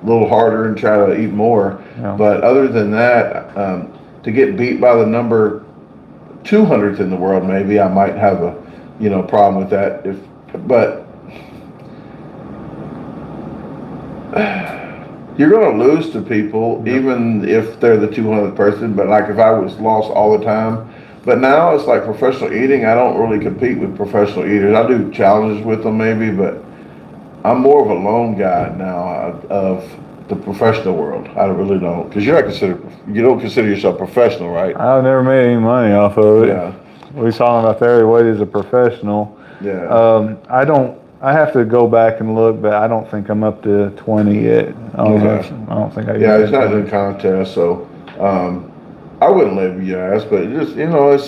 little harder and try to eat more. Yeah. But other than that, to get beat by the number 200th in the world, maybe I might have a problem with that. But you're going to lose to people, even if they're the 200th person. But like, if I was lost all the time. But now it's like professional eating. I don't really compete with professional eaters. I do challenges with them maybe, but I'm more of a loan guy now of the professional world. I really don't, because you don't consider yourself professional, right? I've never made any money off of it. Yeah. We was talking about the area what is a professional. Yeah. I have to go back and look, but I don't think I'm up to 20 yet. I don't think I Yeah, even it's not done in contest, so I wouldn't label you as, but it just,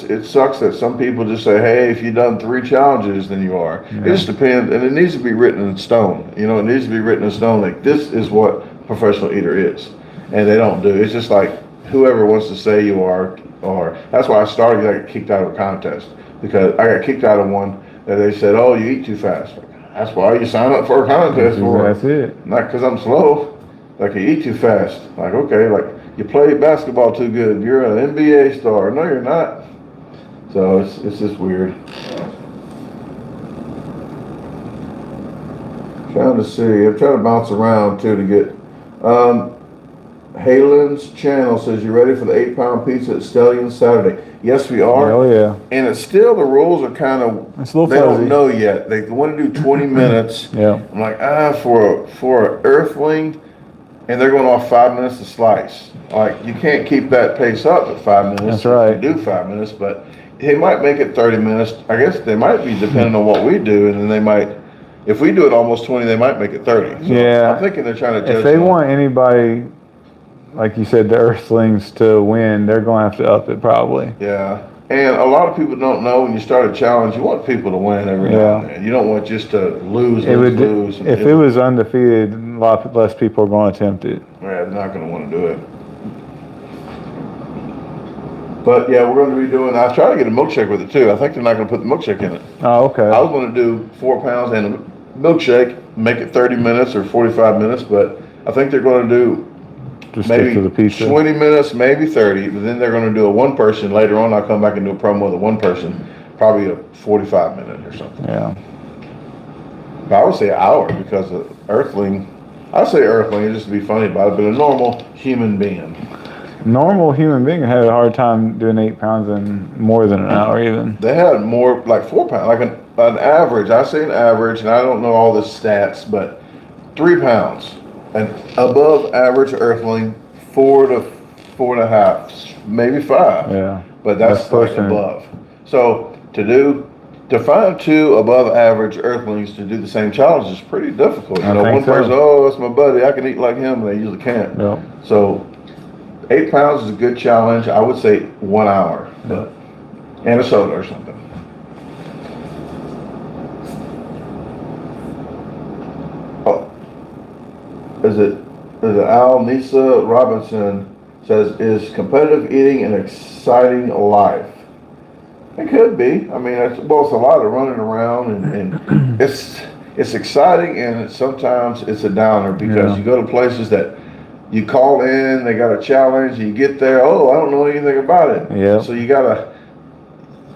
it sucks that some people just say, hey, if you've done 3 challenges, then you are. Yeah. It just depends, and it needs to be written in stone. It needs to be written in stone, like this is what professional eater is, and they don't do. It's just like whoever wants to say you are, or that's why I started. I got kicked out of a contest because I got kicked out of one that they said, oh, you eat too fast. That's why you sign up for a contest for. That's it. Not because I'm slow. Like, you eat too fast. Like, okay, like you play basketball too good. You're an NBA star. No, you're not. So it's just weird. Trying to see. I'm trying to bounce around too to get. Halen's channel says, you ready for the 8-pound pizza at Stellion Saturday? Yes, we are. Oh yeah. And it's still, the rules are kind of, It's a little they fuzzy. don't know yet. They want to do 20 minutes. Yeah. I'm like, for an earthling, and they're going off 5 minutes to slice. Like, you can't keep that pace up at 5 minutes. That's right. You do 5 minutes, but they might make it 30 minutes. I guess they might be, depending on what we do, and then they might, if we do it almost 20, they might make it 30. So Yeah. I'm thinking they're trying to judge. If they want anybody, like you said, the Earthlings to win, they're going to have to up it probably. Yeah. And a lot of people don't know when you start a challenge, you want people to win every now and then. You don't want just to lose. If it was undefeated, a lot less people are going to attempt it. Yeah, they're not going to want to do it. But yeah, we're going to be doing, I try to get a milkshake with it too. I think they're not going to put the milkshake in it. Oh, okay. I was going to do 4 pounds and a milkshake, make it 30 minutes or 45 minutes, but I think they're going to do Just stick maybe to the pizza. 20 minutes, maybe 30, but then they're going to do a 1 person. Later on, I'll come back and do a promo with a 1 person, probably a 45 minute or something. Yeah. But I would say an hour because of Earthling. I say Earthling just to be funny about it, but a normal human being. Normal human being had a hard time doing 8 pounds in more than an hour even. They had more, like 4 pounds, like an average. I say an average, and I don't know all the stats, but 3 pounds. An above average Earthling, 4 to 4.5, maybe 5. Yeah. But that's like above. So to find 2 above average Earthlings to do the same challenge is pretty difficult. One person, oh, that's my buddy, I can eat like him, and they usually can't. Yep. So 8 pounds is a good challenge. I would say 1 hour, but and a soda or something. Oh, is it Al Nisa Robinson says, is competitive eating an exciting life? It could be. I mean, it's a lot of running around, and it's exciting, and sometimes it's a downer because you go to places that you call in, they got a challenge, you get there, oh, I don't know anything about it. Yeah. So you gotta,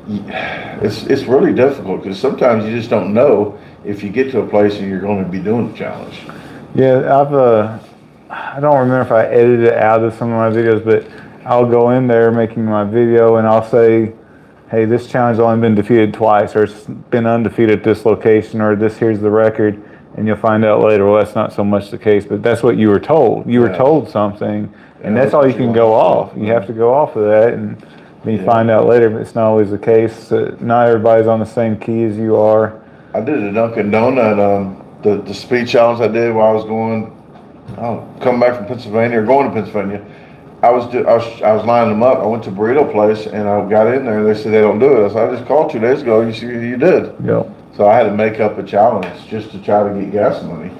it's really difficult because sometimes you just don't know if you get to a place and you're going to be doing the challenge. Yeah, I don't remember if I edited it out of some of my videos, but I'll go in there making my video and I'll say, hey, this challenge has only been defeated twice, or it's been undefeated at this location, or here's the record. And you'll find out later, well, that's not so much the case, but that's what you were told. You were told something, and that's all you can go off. You have to go off of that, and then you find out later, but it's not always the case. Not everybody's on the same key as you are. I did a Dunkin' Donut, the speed challenge I did while I was coming back from Pennsylvania, or going to Pennsylvania. I was lining them up. I went to burrito place, and I got in there, and they said they don't do it. I said, I just called 2 days ago, you did. Yep. So I had to make up a challenge just to try to get gas money.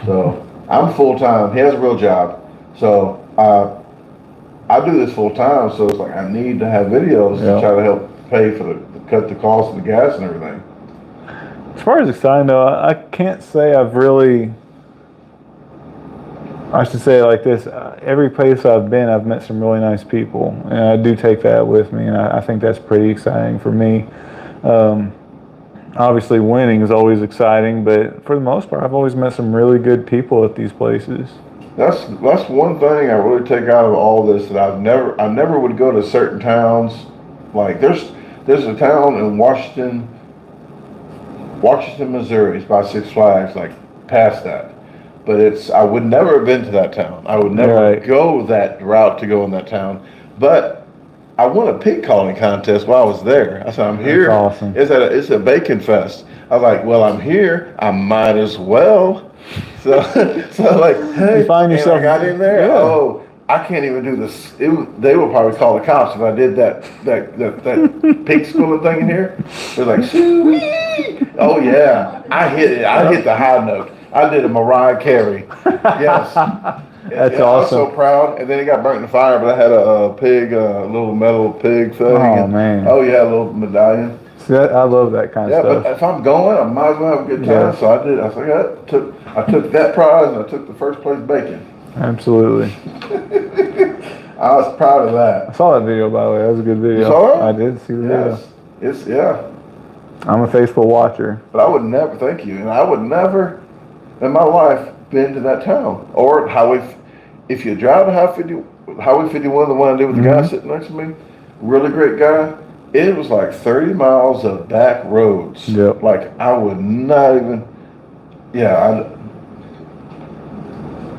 So I'm full-time. He has a real job. So I do this full-time. So it's like I need to have videos to try to help pay for cut the cost of the gas and everything. As far as exciting though, I can't say I should say it like this, every place I've been, I've met some really nice people. And I do take that with me, and I think that's pretty exciting for me. Obviously winning is always exciting, but for the most part, I've always met some really good people at these places. That's one thing I really take out of all this, that I never would go to certain towns. Like there's a town in Washington, Missouri. It's by Six Flags. Like past that. But I would never have been to that town. I would never Right. go that route to go in that town. But I won a pig calling contest while I was there. I said, I'm here. That's awesome. It's a bacon fest. I was like, well, I'm here. I might as well. So like, hey, You find yourself- and I got in there. yeah. Oh, I can't even do this. They will probably call the cops if I did that pig schooling thing in here. They're like, shoo-wee. Oh yeah, I hit it. I hit the high note. I did a Mariah Carey. Yes. That's I was awesome. so proud. And then it got burnt in the fire, but I had a pig, a little metal pig thing. Oh, man. Oh yeah, a little medallion. See, I love that kind Yeah, of stuff. but if I'm going, I might as well have a good time. Yeah. So I did. I was like, I took that prize and I took the first place bacon. Absolutely. I was proud of that. I saw that video, by the way. That was a good video. You saw it? I did see the video. Yes. Yeah. I'm a faithful watcher. But I would never, thank you, and I would never in my life been to that town. Or if you drive to Highway 51, the one I did with the guy sitting next to me, really great guy, it was like 30 miles of back roads. Yep. Like I would not even,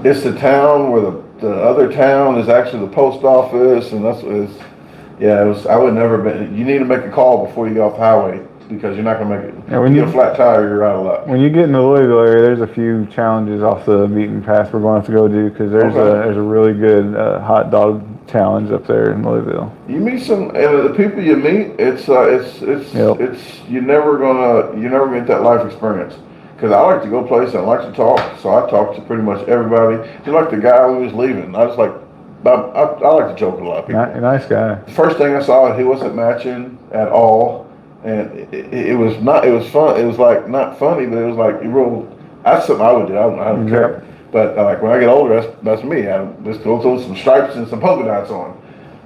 it's the town where the other town is actually the post office, and that's what it is. Yeah, I would never been, you need to make a call before you get off the highway, because you're not gonna make it. Yeah, when you you- get a flat tire, you're out of luck. When you get in the Louisville area, there's a few challenges off the beaten path we're going to have to go do, because there's a really good hot dog challenge up there in Louisville. You meet some, and the people you meet, it's you're never gonna get that life experience. Because I like to go places and I like to talk, so I talk to pretty much everybody. Just like the guy who was leaving, I like to joke with a lot of people. Nice guy. The first thing I saw, he wasn't matching at all, and it was fun. It was like not funny, but it was like that's something I would do. I don't care. But like when I get older, that's me. I just go throw some stripes and some polka dots on.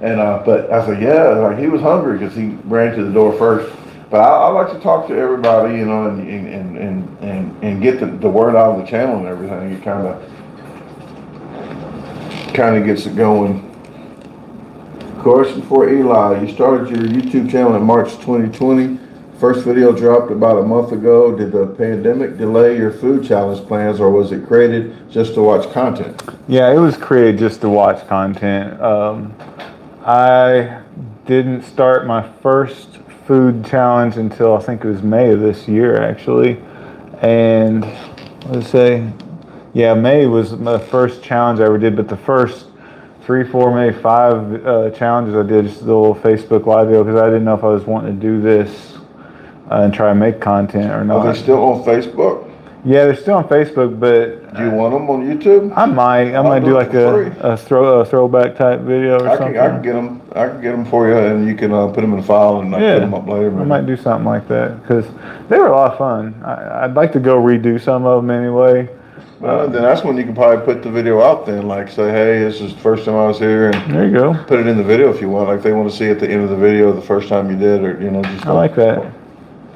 And but I said, yeah, like he was hungry because he ran to the door first. But I like to talk to everybody, you know, and get the word out of the channel and everything. It kind of gets it going. Question for Eli: you started your YouTube channel in March 2020. First video dropped about a month ago. Did the pandemic delay your food challenge plans, or was it created just to watch content? Yeah, it was created just to watch content. I didn't start my first food challenge until I think it was May of this year, actually. And let's say, yeah, May was my first challenge I ever did, but the first 3, 4, maybe 5 challenges I did just a little Facebook live video, because I didn't know if I was wanting to do this and try to make content or not. Are they still on Facebook? Yeah, they're still on Facebook, but Do you want them on YouTube? I might do like a throwback type video or something. I can get them for you, and you can put them in a file and put them up later. I might do something like that, because they were a lot of fun. I'd like to go redo some of them anyway. Well, then that's when you can probably put the video out then, like say, hey, this is the first time I was here, and There you go. put it in the video if you want. Like they want to see at the end of the video the first time you did, or just. I like that.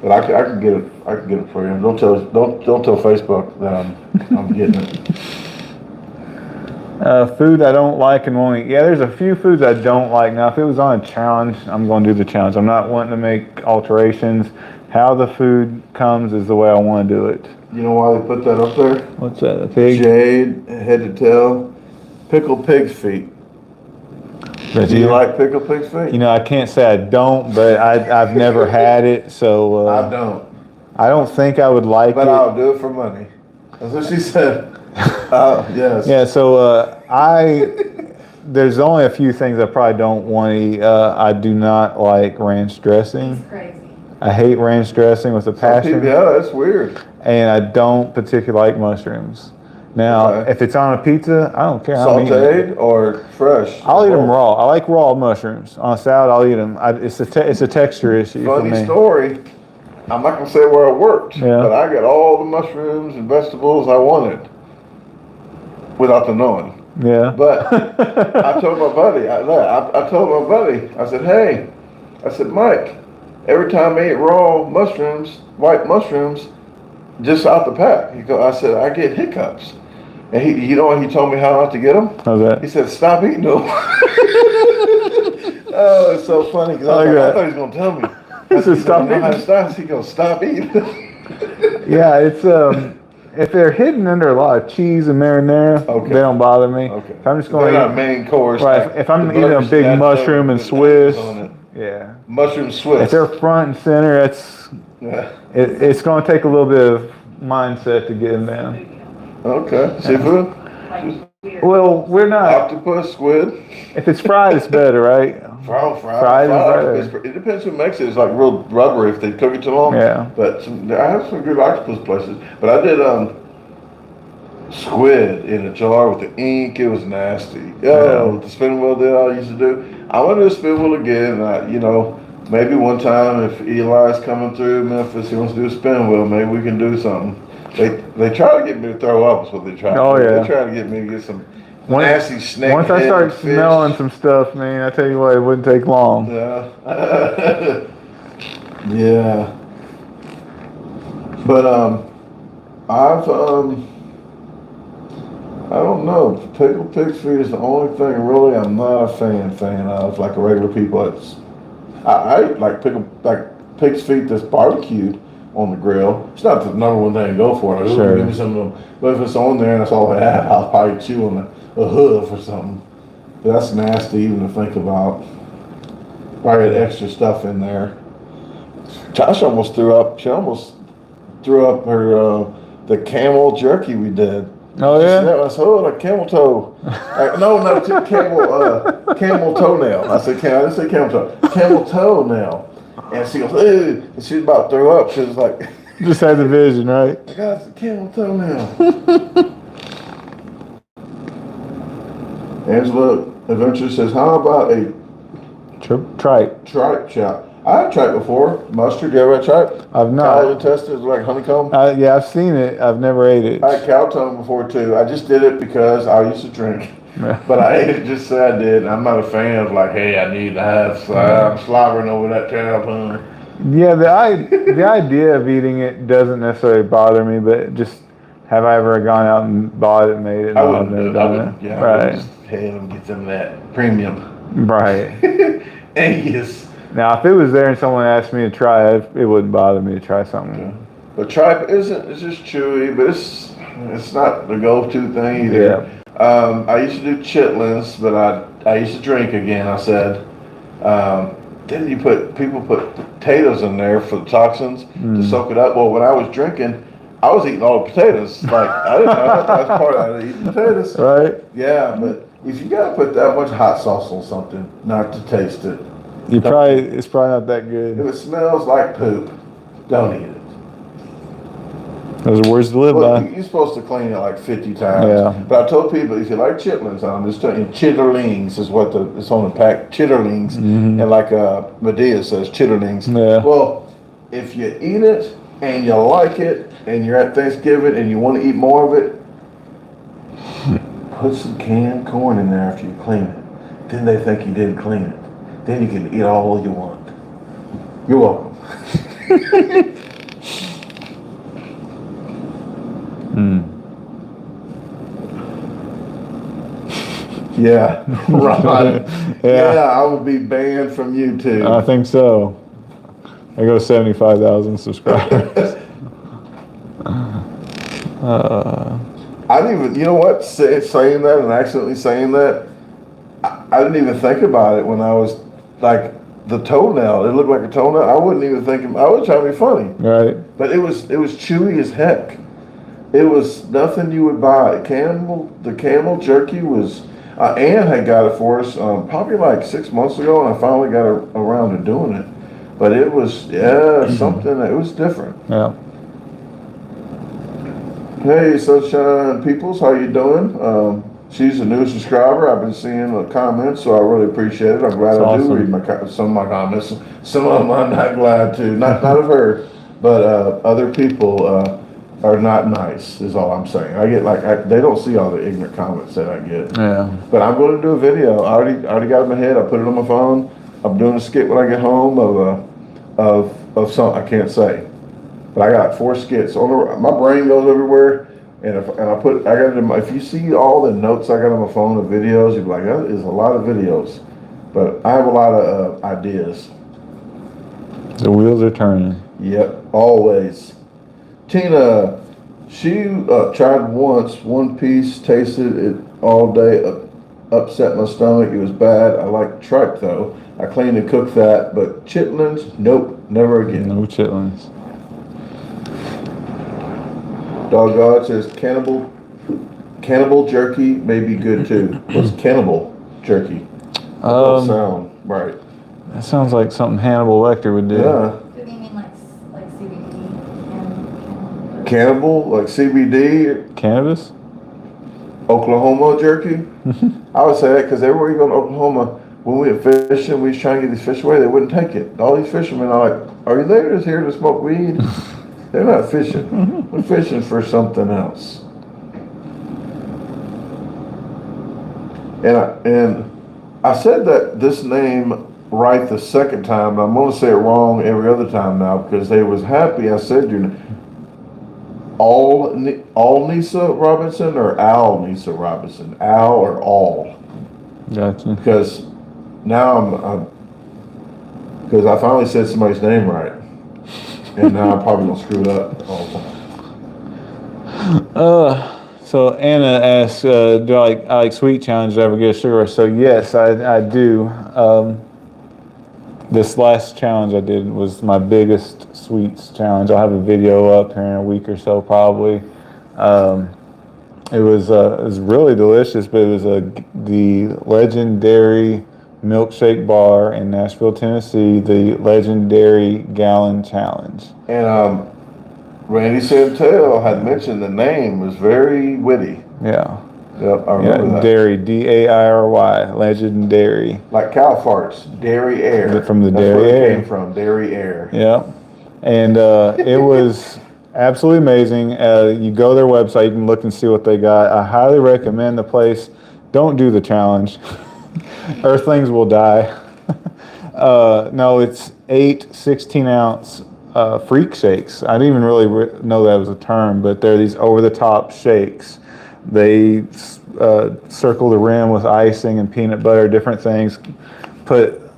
But I can get it. I can get it for you. Don't tell Facebook that I'm getting it. Food I don't like and won't eat. Yeah, there's a few foods I don't like. Now, if it was on a challenge, I'm going to do the challenge. I'm not wanting to make alterations. How the food comes is the way I want to do it. You know why they put that up there? What's that? A pig? Jade, head to tail, pickled pig's feet. Do you like pickled pig's feet? You know, I can't say I don't, but I've never had it, so I don't. I don't think I would like But it. I'll do it for money. That's what she said. Yes. Yeah, so there's only a few things I probably don't want to eat. I do not like ranch dressing. It's crazy. I hate ranch dressing with a passion. Yeah, that's weird. And I don't particularly like mushrooms. Now, Okay. if it's on a pizza, I don't care. I'm eating it. Sauteed or fresh? I'll eat them raw. I like raw mushrooms. On a salad, I'll eat them. It's a texture issue for Funny me. story. I'm not gonna say where I worked, Yeah. but I got all the mushrooms and vegetables I wanted without the knowing. Yeah. But I told my buddy, I said, hey, Mike, every time I eat raw mushrooms, white mushrooms, just out the pack, I said, I get hiccups. And he told me how not to get them? How's that? He said, stop eating them. Oh, it's so funny, because I thought he was going to tell me. He said, stop eating. eating. He goes, stop eating. Yeah, it's if they're hidden under a lot of cheese and marinara, Okay. they don't bother me. Okay. If I'm just They're going not to main course. right, like if I'm the eating a burgers big got mushroom and with Swiss, onions on it. yeah. Mushroom Swiss. If they're front and center, Yeah. it's going to take a little bit of mindset to get them down. Okay. Seafood? Like weird. Well, we're not. Octopus, squid? If it's fried, it's better, right? Fried is octopus. better. It depends who makes it. It's like real rubbery if they cook it too long. Yeah. But I have some good octopus places. But I did squid in a jar with the ink. It was nasty. Oh, the spin wheel deal I used to do. I want to do a spin wheel again. Maybe one time if Eli's coming through Memphis, he wants to do a spin wheel. Maybe we can do something. They try to get me to throw up. Is what they try. Oh, yeah. They try to get me to get some nasty snake. Once I head start fish. smelling some stuff, man, I tell you what, it wouldn't take long. Yeah. Yeah. But I don't know. Pickled pig's feet is the only thing really I'm not a fan of. Like a regular people, I eat like pig's feet that's barbecued on the grill. It's not the number one thing to go for. Like, Sure. Give me some of them. But if it's on there and that's all I have, I'll probably chew on a hoof or something. But that's nasty even to think about. Probably had extra stuff in there. Josh almost threw up. She almost threw up her the camel jerky we did. Oh, yeah? That was like camel toe. No, not a camel toenail. I didn't say camel toe. Camel toenail. And she goes, ooh, and she was about to throw up. She was like, Just had the vision, right? I got a camel toenail. Angela Adventure says, how about a Tripe. tripe chop? I had tripe before. Mustard, you ever had tripe? I've Cow not. intestines like honeycomb? Yeah, I've seen it. I've never ate it. I had cow tongue before too. I just did it because I used to drink. Yeah. But I ate it just so I did. I'm not a fan of like, hey, I need to have, so I'm slobbering over that cow tongue. Yeah, the idea of eating it doesn't necessarily bother me, but just have I ever gone out and bought it and made it? I No, wouldn't I've never do it. I done wouldn't, yeah, I Right. would just head and get some of that premium. Right. Angus. Now, if it was there and someone asked me to try it, it wouldn't bother me to try something. But tripe it's just chewy, but it's not the go-to thing either. Yeah. I used to do chitlins, but I used to drink again. I said, didn't people put potatoes in there for the toxins to soak it up? Well, when I was drinking, I was eating all the potatoes. Like I didn't know that was part of it, eating potatoes. Right. Yeah, but if you gotta put that much hot sauce on something not to taste it, It's probably not that if good. it smells like poop, don't eat it. Those are words to live Well, by. you're supposed to clean it like 50 times. Yeah. But I told people, if you like chitlins, I'm just telling you, chitterlings is what it's on the pack, chitterlings. And like Medea says, chitterlings. Yeah. Well, if you eat it and you like it and you're at Thanksgiving and you want to eat more of it, put some canned corn in there after you clean it. Then they think you didn't clean it. Then you can eat all you want. You're welcome. Yeah, Ron. Yeah, I would be banned from YouTube. I think so. I go 75,000 subscribers. I didn't even, you know what, saying that and accidentally saying that, I didn't even think about it when I was like the toenail. It looked like a toenail. I wouldn't even think, I was trying to be funny. Right. But it was chewy as heck. It was nothing you would buy. The camel jerky was, Ann had got it for us probably like 6 months ago, and I finally got around to doing it. But it was, something, it was different. Yeah. Hey, Sunshine Peoples, how you doing? She's a new subscriber. I've been seeing the comments, so I really appreciate it. I'm glad That's I do awesome. read some of my comments. Some of them I'm not glad to. Not of her, but other people are not nice, is all I'm saying. I get they don't see all the ignorant comments that I get. Yeah. But I'm going to do a video. I already got it in my head. I put it on my phone. I'm doing a skit when I get home of something I can't say. But I got 4 skits. My brain goes everywhere, and if you see all the notes I got on my phone of videos, you'd be like, that is a lot of videos. But I have a lot of ideas. The wheels are turning. Yep, always. Tina She tried once, one piece, tasted it all day, upset my stomach. It was bad. I like tripe though. I clean and cook that, but chitlins, nope, never again. No chitlins. Dog God says cannibal jerky may be good too. What's cannibal jerky? That don't sound right. That sounds like something Hannibal Lecter would do. Yeah. Do you mean like CBD and Cannibal, like CBD, Cannabis? Oklahoma jerky. I would say that because everywhere you go in Oklahoma, when we went fishing, we was trying to get these fish away, they wouldn't take it. All these fishermen are like, are you there just here to smoke weed? They're not fishing. We're fishing for something else. And I said that this name right the second time, but I'm going to say it wrong every other time now because they was happy I said your name. All Nisa Robinson or Al Nisa Robinson? Al or all? Gotcha. Because now because I finally said somebody's name right. And now I'm probably going to screw it up all the time. So Anna asks, do I like sweet challenges ever get a sugar rush? So yes, I do. This last challenge I did was my biggest sweets challenge. I'll have a video up here in a week or so probably. It was really delicious, but it was the legendary milkshake bar in Nashville, Tennessee, the legendary gallon challenge. And Randy Santel had mentioned the name was very witty. Yeah. Yep, I remember that. Dairy, D-A-I-R-Y, legendary. Like cow farts, dairy air. From the That's dairy where air. it came from, dairy air. Yeah. And it was absolutely amazing. You go to their website, you can look and see what they got. I highly recommend the place. Don't do the challenge. Earthlings will die. No, it's 8 16-ounce freak shakes. I didn't even really know that was a term, but they're these over-the-top shakes. They circle the rim with icing and peanut butter, different things.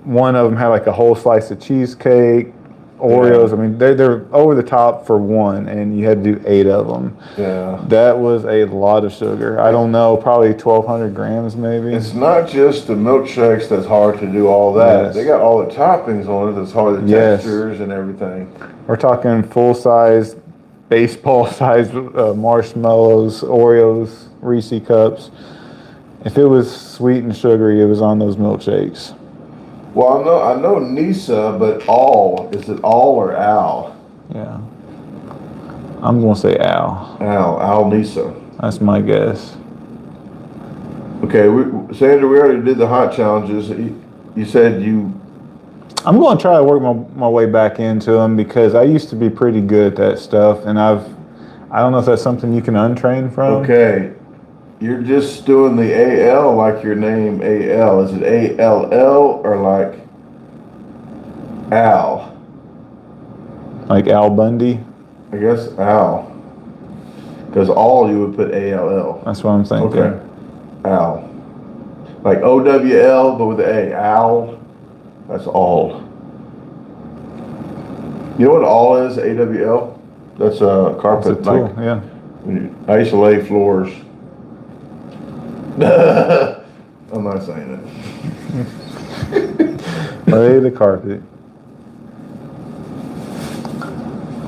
One of them had like a whole slice of cheesecake, Oreos. I mean, they're over the top for one, and you had to do 8 of them. Yeah. That was a lot of sugar. I don't know, probably 1,200 grams maybe. It's not just the milkshakes that's hard to do all that. Yes. They got all the toppings on it that's hard, the Yes. textures and everything. We're talking full-size, baseball-sized marshmallows, Oreos, Reese cups. If it was sweet and sugary, it was on those milkshakes. Well, I know Nisa, but is it all or Al? Yeah. I'm going to say Al. Al Nisa. That's my guess. Okay, Sandra, we already did the hot challenges. You said you... I'm going to try to work my way back into them because I used to be pretty good at that stuff, and I don't know if that's something you can untrain from. Okay, you're just doing the AL like your name AL. Is it ALL or like Al? Like Al Bundy? I guess Al. Because all you would put ALL. That's what I'm thinking. Okay. Al. Like OWL, but with the A. Al. That's all. You know what all is? AWL? That's a carpet. It's a tool, like, yeah. I used to lay floors. I'm not saying it. Lay the carpet.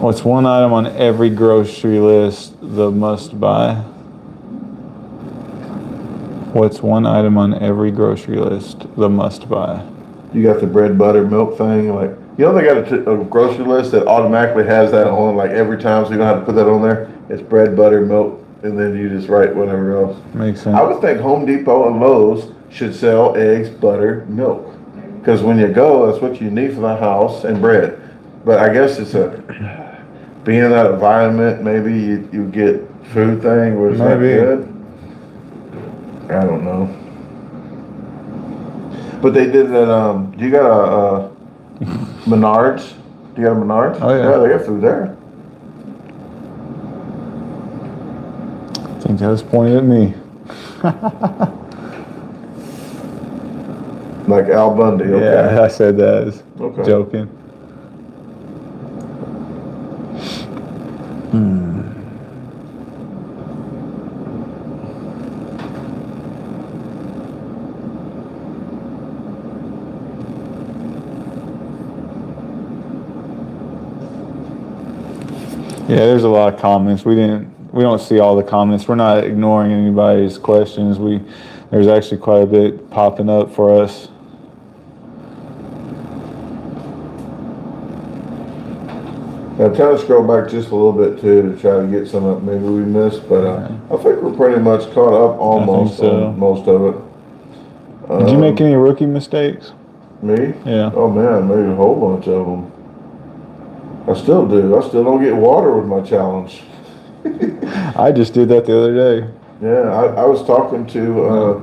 What's one item on every grocery list, the must buy? What's one item on every grocery list, the must buy? You got the bread, butter, milk thing. Like, you know, they got a grocery list that automatically has that on like every time, so you don't have to put that on there. It's bread, butter, milk, and then you just write whatever else. Makes sense. I would think Home Depot and Lowe's should sell eggs, butter, milk. Because when you go, that's what you need for the house, and bread. But I guess it's being in that environment, maybe you get food thing where it's not Maybe. good. I don't know. But they did that, do you got a Menards? Do you got a Menards? Oh, yeah. Yeah, they got food there. I think that was pointed at me. Like Al Bundy, okay. Yeah, I said that as Okay. joking. Yeah, there's a lot of comments. We don't see all the comments. We're not ignoring anybody's questions. There's actually quite a bit popping up for us. Now, try to scroll back just a little bit too to try to get some up maybe we missed, but I think we're pretty much caught up almost so. on most of it. Did you make any rookie mistakes? Me? Yeah. Oh man, I made a whole bunch of them. I still do. I still don't get water with my challenge. I just did that the other day. Yeah, I was talking to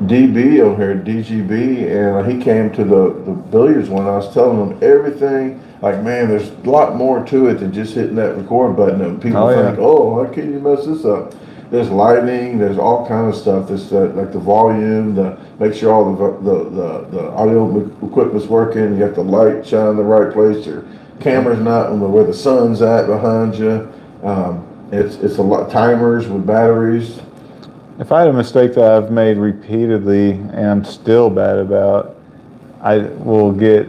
DB over here, DGB, and he came to the billiards one. I was telling him everything. Like, man, there's a lot more to it than just hitting that record button. And people think, oh, how can you mess this up? There's lighting, there's all kind of stuff. There's like the volume, make sure all the audio equipment's working. You got the light shine in the right place. Your camera's not where the sun's at behind you. It's a lot timers with batteries. If I had a mistake that I've made repeatedly and I'm still bad about, I will get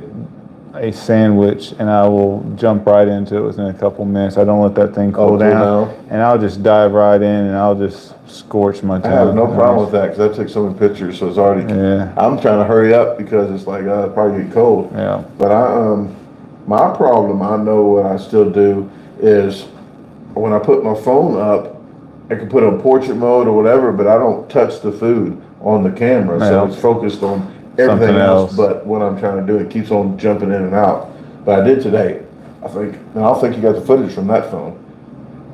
a sandwich and I will jump right into it within a couple minutes. I don't let that thing cool down, and I'll just dive right in and I'll just scorch my tongue. I have no problem with that because I took so many pictures, so it's already. Yeah. I'm trying to hurry up because it's like it'll probably get cold. Yeah. But my problem, I know what I still do is when I put my phone up, I can put it on portrait mode or whatever, but I don't touch the food on the camera, so it's focused on everything else but what I'm trying to do. It keeps on jumping in and out. But I did today. I don't think you got the footage from that phone,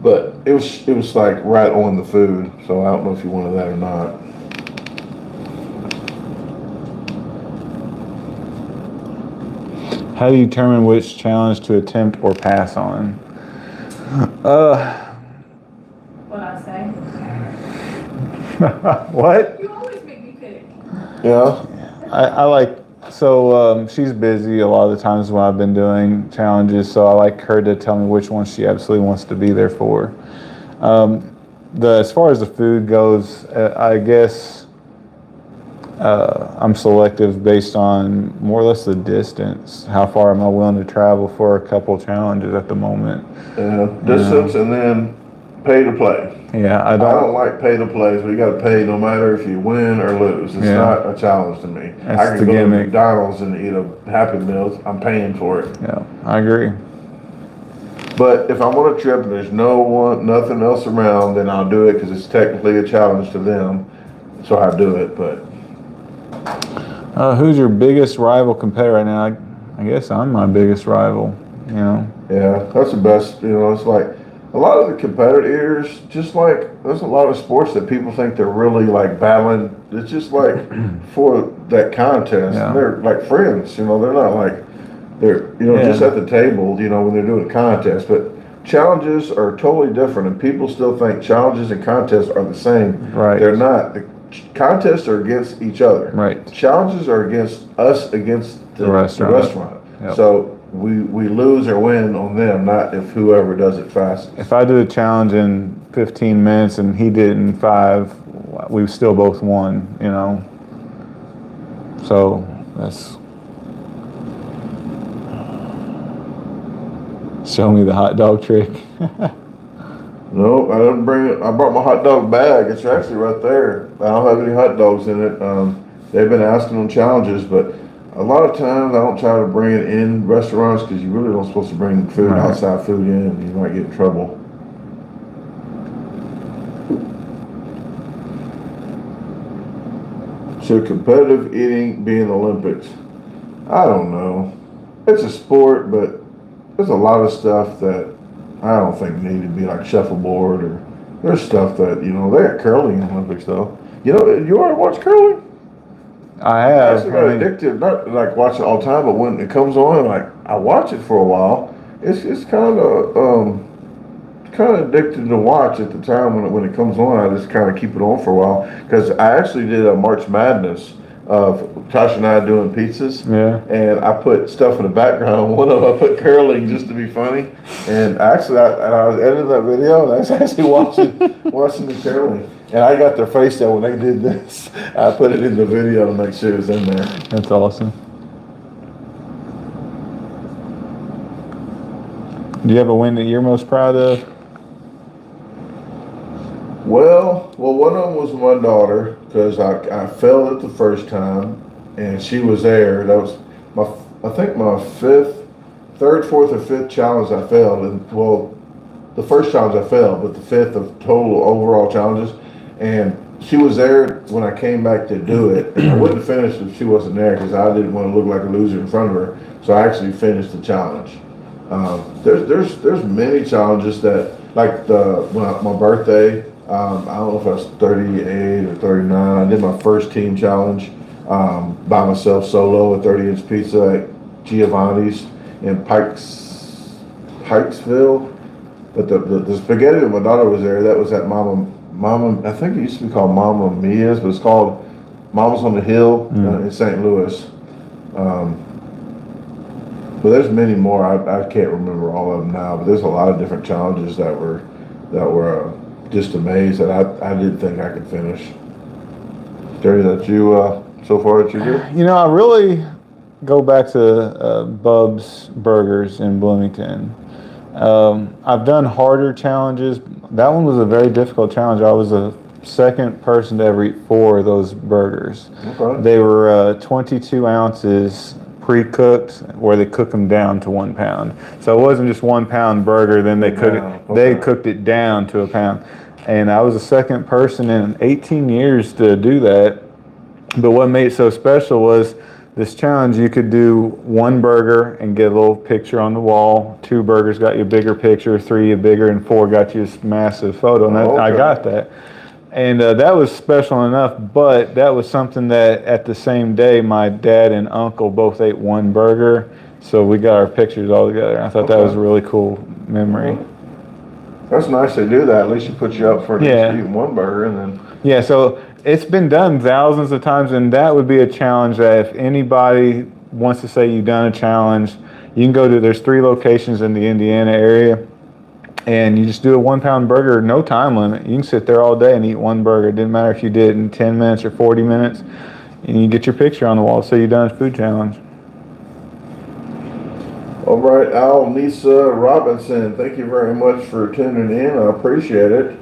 but it was like right on the food. So I don't know if you wanted that or not. How do you determine which challenge to attempt or pass on? What I say? What? You always make me pick. Yeah. I like, she's busy a lot of the times when I've been doing challenges, so I like her to tell me which one she absolutely wants to be there for. As far as the food goes, I guess I'm selective based on more or less the distance. How far am I willing to travel for a couple challenges at the moment? Distance and then pay to play. Yeah, I don't like pay to play, so you got to pay no matter if you win or lose. It's not a challenge to me. That's I can go to McDonald's and eat a Happy Meal. I'm paying for it. Yeah, I agree. But if I'm on a trip and there's nothing else around, then I'll do it because it's technically a challenge to them. So I do it. But who's your biggest rival competitor right now? I guess I'm my biggest rival. You know. Yeah, that's the best. You know, it's like. A lot of the competitors, just like there's a lot of sports that people think they're really like battling. It's just like for that contest, they're like friends. You know, they're not like they're just at the table. You know, when they're doing a contest. But challenges are totally different, and people still think challenges and contests are the same. Right. They're not. The contests are against each other. Right. Challenges are against us against the restaurant. Yep. So. We lose or win on them, not if whoever does it fastest. If I did a challenge in 15 minutes and he did it in 5, we still both won, you know. So that's show me the hot dog trick. No, I didn't bring it. I brought my hot dog bag. It's actually right there. I don't have any hot dogs in it. They've been asking on challenges, but a lot of times I don't try to bring it in restaurants because you really don't supposed to bring food, outside food in. You might get in trouble. Should competitive eating be in the Olympics? I don't know. It's a sport, but there's a lot of stuff that I don't think need to be like shuffleboard or there's stuff that, they have curling in the Olympics though. You already watch curling? I have. I actually got addicted, not like watching it all the time, but when it comes on, like I watch it for a while. It's kind of addicted to watch at the time when it comes on. I just kind of keep it on for a while because I actually did a March Madness of Tasha and I doing pizzas. Yeah. And I put stuff in the background. One of them I put curling just to be funny. And actually, I was editing that video and I was actually watching the curling. And I got their face there when they did this. I put it in the video to make sure it was in there. That's awesome. Do you have a win that you're most proud of? Well, one of them was my daughter, because I failed it the first time, and she was there. That was I think my third, fourth, or fifth challenge I failed. And well, the first challenge I failed, but the fifth of total overall challenges. And she was there when I came back to do it. And I wouldn't have finished if she wasn't there, because I didn't want to look like a loser in front of her. So I actually finished the challenge. There's many challenges that, like my birthday. I don't know if I was 38 or 39. I did my first team challenge by myself solo, a 30-inch pizza at Giovanni's in Pikesville. But the spaghetti that my daughter was there, that was at Mama, I think it used to be called Mama Mia's, but it's called Mama's on the Hill in St. Louis. But there's many more. I can't remember all of them now, but there's a lot of different challenges that were just amazed that I didn't think I could finish. Terry, that you so far that you did? You know, I really go back to Bub's Burgers in Bloomington. I've done harder challenges. That one was a very difficult challenge. I was the second person to ever eat 4 of those burgers. Okay. They were 22 ounces pre-cooked, where they cook them down to 1 pound. So it wasn't just 1 pound burger, then they cooked it down to a pound. And I was the second person in 18 years to do that. But what made it so special was this challenge. You could do 1 burger and get a little picture on the wall. 2 burgers got you a bigger picture, 3 a bigger, and 4 got you this massive photo. And I got that. And that was special enough, but that was something that at the same day, my dad and uncle both ate 1 burger. So we got our pictures all together. I thought that was a really cool memory. That's nice they do that. At least you put you up for eating 1 burger and then. Yeah, so it's been done thousands of times, and that would be a challenge that if anybody wants to say you've done a challenge, you can go to, there's 3 locations in the Indiana area. And you just do a 1 pound burger, no time limit. You can sit there all day and eat 1 burger. It didn't matter if you did it in 10 minutes or 40 minutes. And you get your picture on the wall, so you've done a food challenge. All right, Al Nisa Robinson, thank you very much for tuning in. I appreciate it.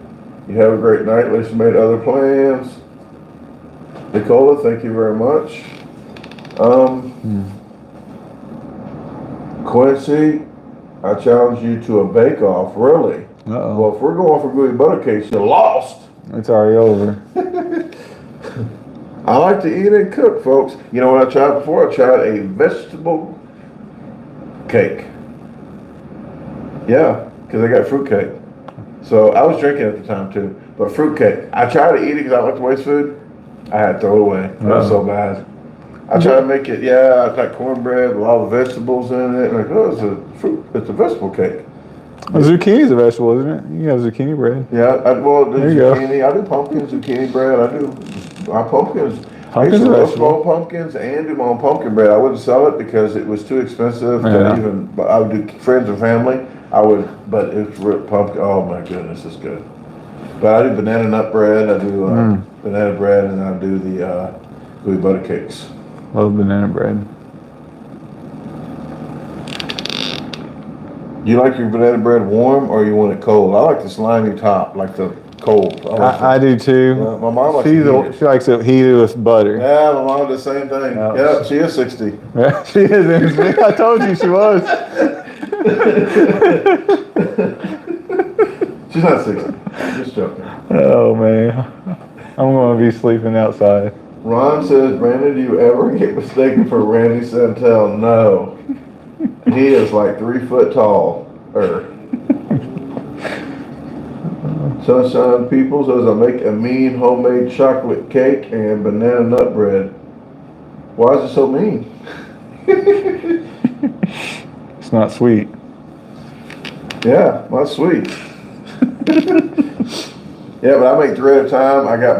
You have a great night. Lisa made other plans. Nicola, thank you very much. Quincy, I challenge you to a bake-off. Really? Uh-oh. Well, if we're going for gooey butter cakes, you're lost. It's already over. I like to eat and cook, folks. You know what I tried before? I tried a vegetable cake. Yeah, because I got fruit cake. So I was drinking at the time too, but fruit cake. I tried to eat it because I like to waste food. I had to throw it away. It was so bad. I tried to make it, I got cornbread with all the vegetables in it. Like, it's a vegetable cake. Zucchini's a vegetable, isn't it? You have zucchini bread. Yeah, There you zucchini. I do pumpkin, zucchini bread. I do my pumpkins. I used to roast my own pumpkins and do my own pumpkin bread. I wouldn't sell it because it was too expensive to even, but I would do friends and family. But it's real pumpkin. Oh my goodness, it's good. But I do banana nut bread. I do banana bread, and I do the gooey butter cakes. Love banana bread. Do you like your banana bread warm or you want it cold? I like the slimy top, like the cold. I do too. Yeah, my mom likes she likes it heated with butter. Yeah, my mom does the same thing. Oh. Yeah, she is 60. Yeah, she is. I told you she was. She's not 60. Just joking. Oh man, I'm going to be sleeping outside. Ron says, Brandon, do you ever get mistaken for Randy Santel? No. He is like 3 foot tall. Sunshine People says, I make a mean homemade chocolate cake and banana nut bread. Why is it so mean? It's not sweet. Yeah, not sweet. Yeah, but I make 3 at a time. I got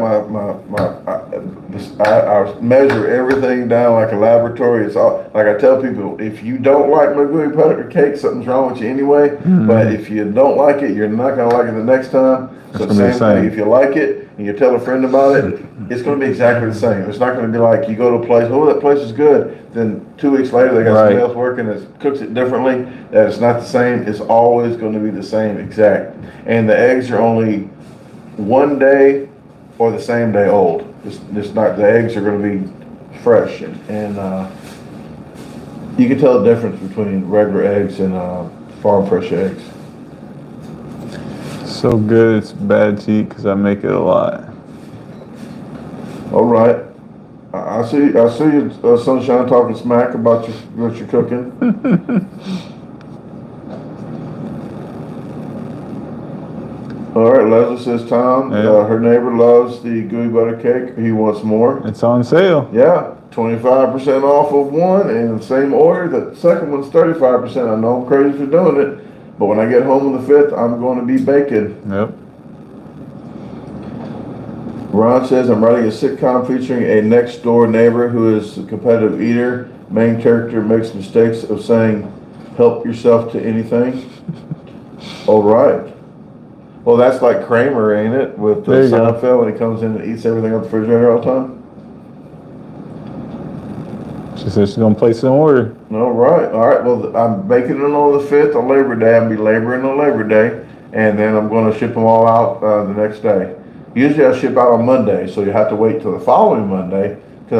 I measure everything down like a laboratory. It's all, like I tell people, if you don't like my gooey butter cake, something's wrong with you anyway. Mm-hmm. But if you don't like it, you're not going to like it the next time. So same thing. If you like it, and you tell a friend about it, it's gonna be exactly the same. It's not gonna be like you go to a place, oh, that place is good, then 2 weeks later, they got Right. somebody else working that cooks it differently, that it's not the same. It's always gonna be the same exact. And the eggs are only one day or the same day old. It's not, the eggs are gonna be fresh, and you can tell the difference between regular eggs and farm fresh eggs. So good, it's bad to eat because I make it a lot. All right, I see you, Sunshine, talking smack about what you're cooking. All right, Leslie says, Tom, Yeah. her neighbor loves the gooey butter cake. He wants more. It's on sale. Yeah, 25% off of one, and same order. The second one's 35%. I know I'm crazy for doing it, but when I get home on the 5th, I'm going to be baking. Yep. Ron says, I'm writing a sitcom featuring a next door neighbor who is a competitive eater. Main character makes mistakes of saying, help yourself to anything. All right. Well, that's like Kramer, ain't it? With There you go. Seinfeld when he comes in and eats everything out the refrigerator all the time. She said she's gonna place an order. All right. Well, I'm baking it on the 5th on Labor Day. I'll be laboring on Labor Day, and then I'm going to ship them all out the next day. Usually I ship out on Monday, so you have to wait till the following Monday, because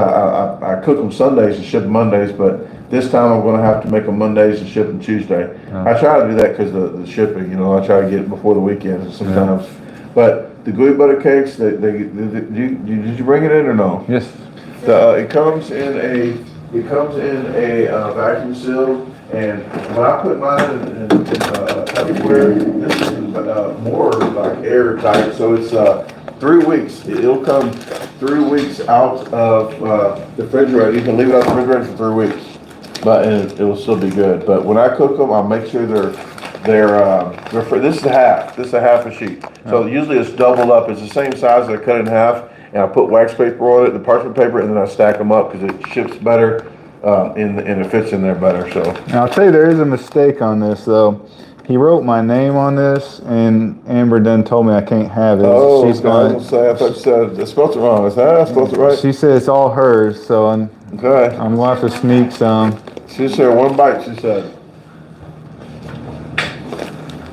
I cook them Sundays and ship Mondays, but this time I'm going to have to make them Mondays and ship them Tuesday. I try to do that because the shipping, I try to get it before the weekend sometimes. Yeah. But the gooey butter cakes, did you bring it in or no? Yes. It comes in a vacuum seal, and when I put mine in Tupperware, this is more like airtight, so it's 3 weeks. It'll come 3 weeks out of the refrigerator. You can leave it out the refrigerator for 3 weeks, but it will still be good. But when I cook them, I'll make sure they're this is half a sheet. So usually it's doubled up. It's the same size. I cut it in half, and I put wax paper on it, the parchment paper, and then I stack them up because it ships better and it fits in there better. So now I'll tell you, there is a mistake on this though. He wrote my name on this, and Amber done told me I can't have it. oh, She's going. I thought you said I spelled it wrong. I spelled it right. She said it's all hers, so I'm Okay. going to have to sneak some. She said one bite. She said.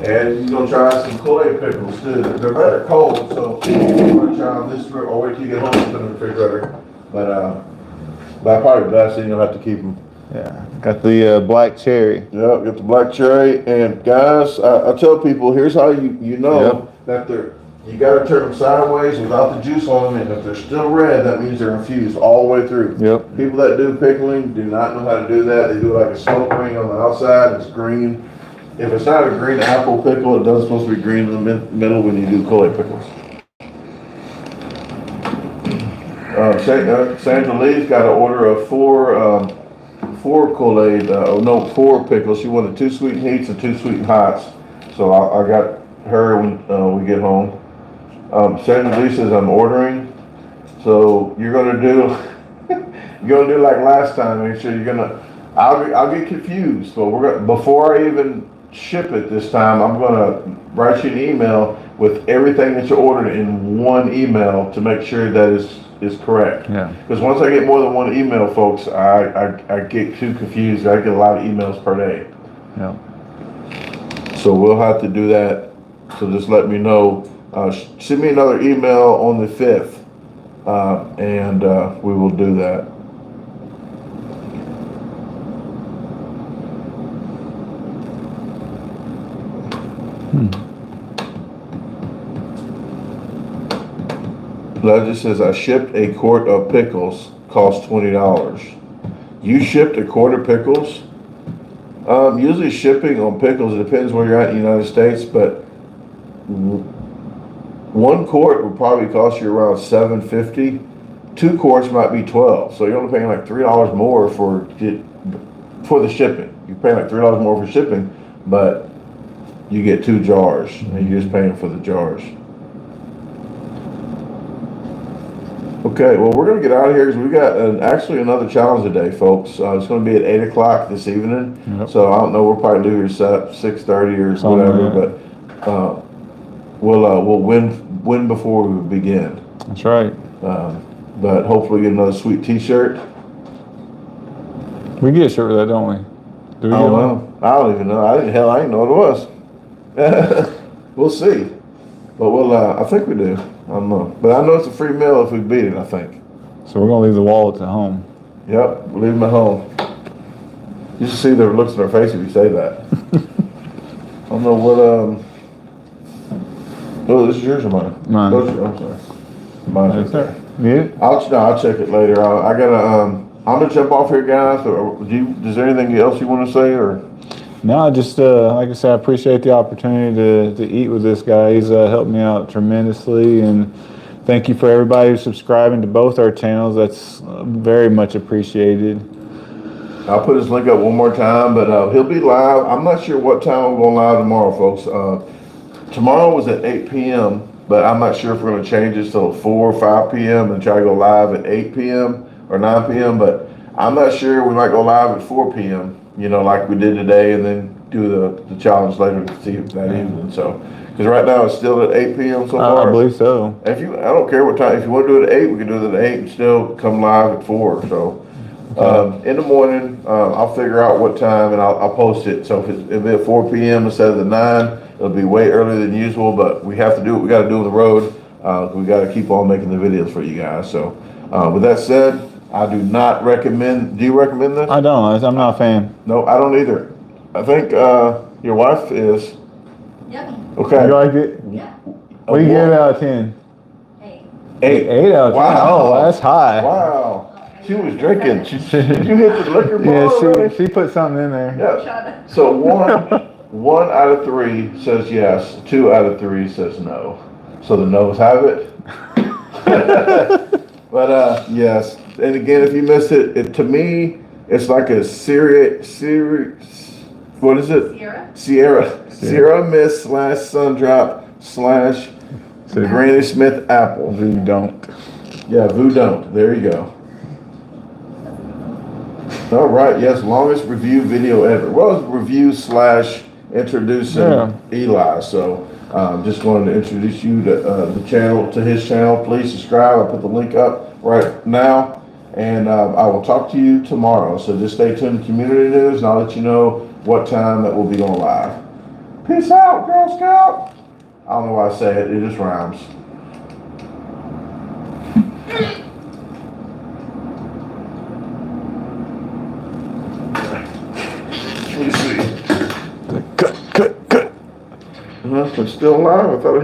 And you're going to try some Kool-Aid Pickles too. They're better cold, so you're going to try them this or wait till you get home and put them in the refrigerator. But probably best, then you'll have to keep them. Yeah, got the black cherry. Yeah, got the black cherry. And guys, I tell people, here's how you know that you got to turn them sideways without the juice on them. And if they're still red, that means they're infused all the way through. Yep. People that do pickling do not know how to do that. They do like a smoke ring on the outside. It's green. If it's not a green apple pickle, it doesn't supposed to be green in the middle when you do Kool-Aid pickles. Sandra Lee's got an order of four Kool-Aid, 4 pickles. She wanted 2 sweet and heats and 2 sweet and hots. So I got her when we get home. Sandra Lee says I'm ordering. So you're gonna do like last time. Make sure I'll get confused. So before I even ship it this time, I'm gonna write you an email with everything that you ordered in one email to make sure that is correct. Yeah. Because once I get more than one email, folks, I get too confused. I get a lot of emails per day. Yeah. So we'll have to do that. So just let me know. Send me another email on the 5th, and we will do that. Legend says, I shipped a quart of pickles, cost $20. You shipped a quart of pickles? Usually shipping on pickles, it depends where you're at in the United States, but 1 quart would probably cost you around $7.50. 2 quarts might be $12. So you're only paying like $3 more for the shipping. You're paying like $3 more for shipping, but you get 2 jars, and you're just paying for the jars. Okay, well, we're going to get out of here because we got actually another challenge today, folks. It's going to be at 8 o'clock this evening. Yep. So I don't know, we'll probably do here at 6:30 or whatever, but we'll win before we begin. That's right. But hopefully get another sweet T-shirt. We get a shirt with that, don't we? Do we I get don't one? know. I don't even know. I didn't know what it was. We'll see. But I think we do. I don't know. But I know it's a free meal if we beat it, I think. So we're gonna leave the wallets at home. Yep, we'll leave them at home. You should see their looks on their face if you say that. I don't know what, oh, this is yours or mine? Mine. Those are, I'm sorry. Mine's Yes, right sir. there. Yeah. I'll check it later. I gotta, I'm gonna jump off here, guys. Or is there anything else you want to say, or? No, just like I said, I appreciate the opportunity to eat with this guy. He's helped me out tremendously, and thank you for everybody who's subscribing to both our channels. That's very much appreciated. I'll put his link up one more time, but he'll be live. I'm not sure what time we're going live tomorrow, folks. Tomorrow was at 8 p.m., but I'm not sure if we're going to change it till 4 or 5 p.m. and try to go live at 8 p.m. or 9 p.m., but I'm not sure. We might go live at 4 p.m., you know, like we did today, and then do the challenge later to see that evening. So, because right now it's still at 8 p.m. so far. I believe so. I don't care what time. If you want to do it at 8, we can do it at 8 and still come live at 4. So, in the morning, I'll figure out what time and I'll post it. So if it'll be at 4 p.m. instead of the 9, it'll be way earlier than usual. But we have to do what we got to do on the road. We got to keep on making the videos for you guys. So, with that said, I do not recommend. Do you recommend this? I don't. I'm not a fan. No, I don't either. I think your wife is. Yep. Okay. You like it? Yeah. What do you give it out of 10? 8. 8 out of 10. Wow. Oh, that's high. Wow. She was drinking. Did you hit the liquor bar Yeah, already? she put something in there. Yeah. So one out of 3 says yes. 2 out of 3 says no. So the no's have it. But yes. And again, if you missed it, to me, it's like a what is it? Sierra Mist / Sundrop / Granny Smith apple. You don't. Yeah, VooDew. There you go. All right. Yes, longest review video ever. Well, review / introducing Eli. So just wanted to introduce you to the channel, to his channel. Please subscribe. I'll put the link up right now. And I will talk to you tomorrow. So just stay tuned to community news, and I'll let you know what time that we'll be going live. Peace out, Girl Scout. I don't know why I say it. It just rhymes. Let me see. Cut. It's still live. I thought it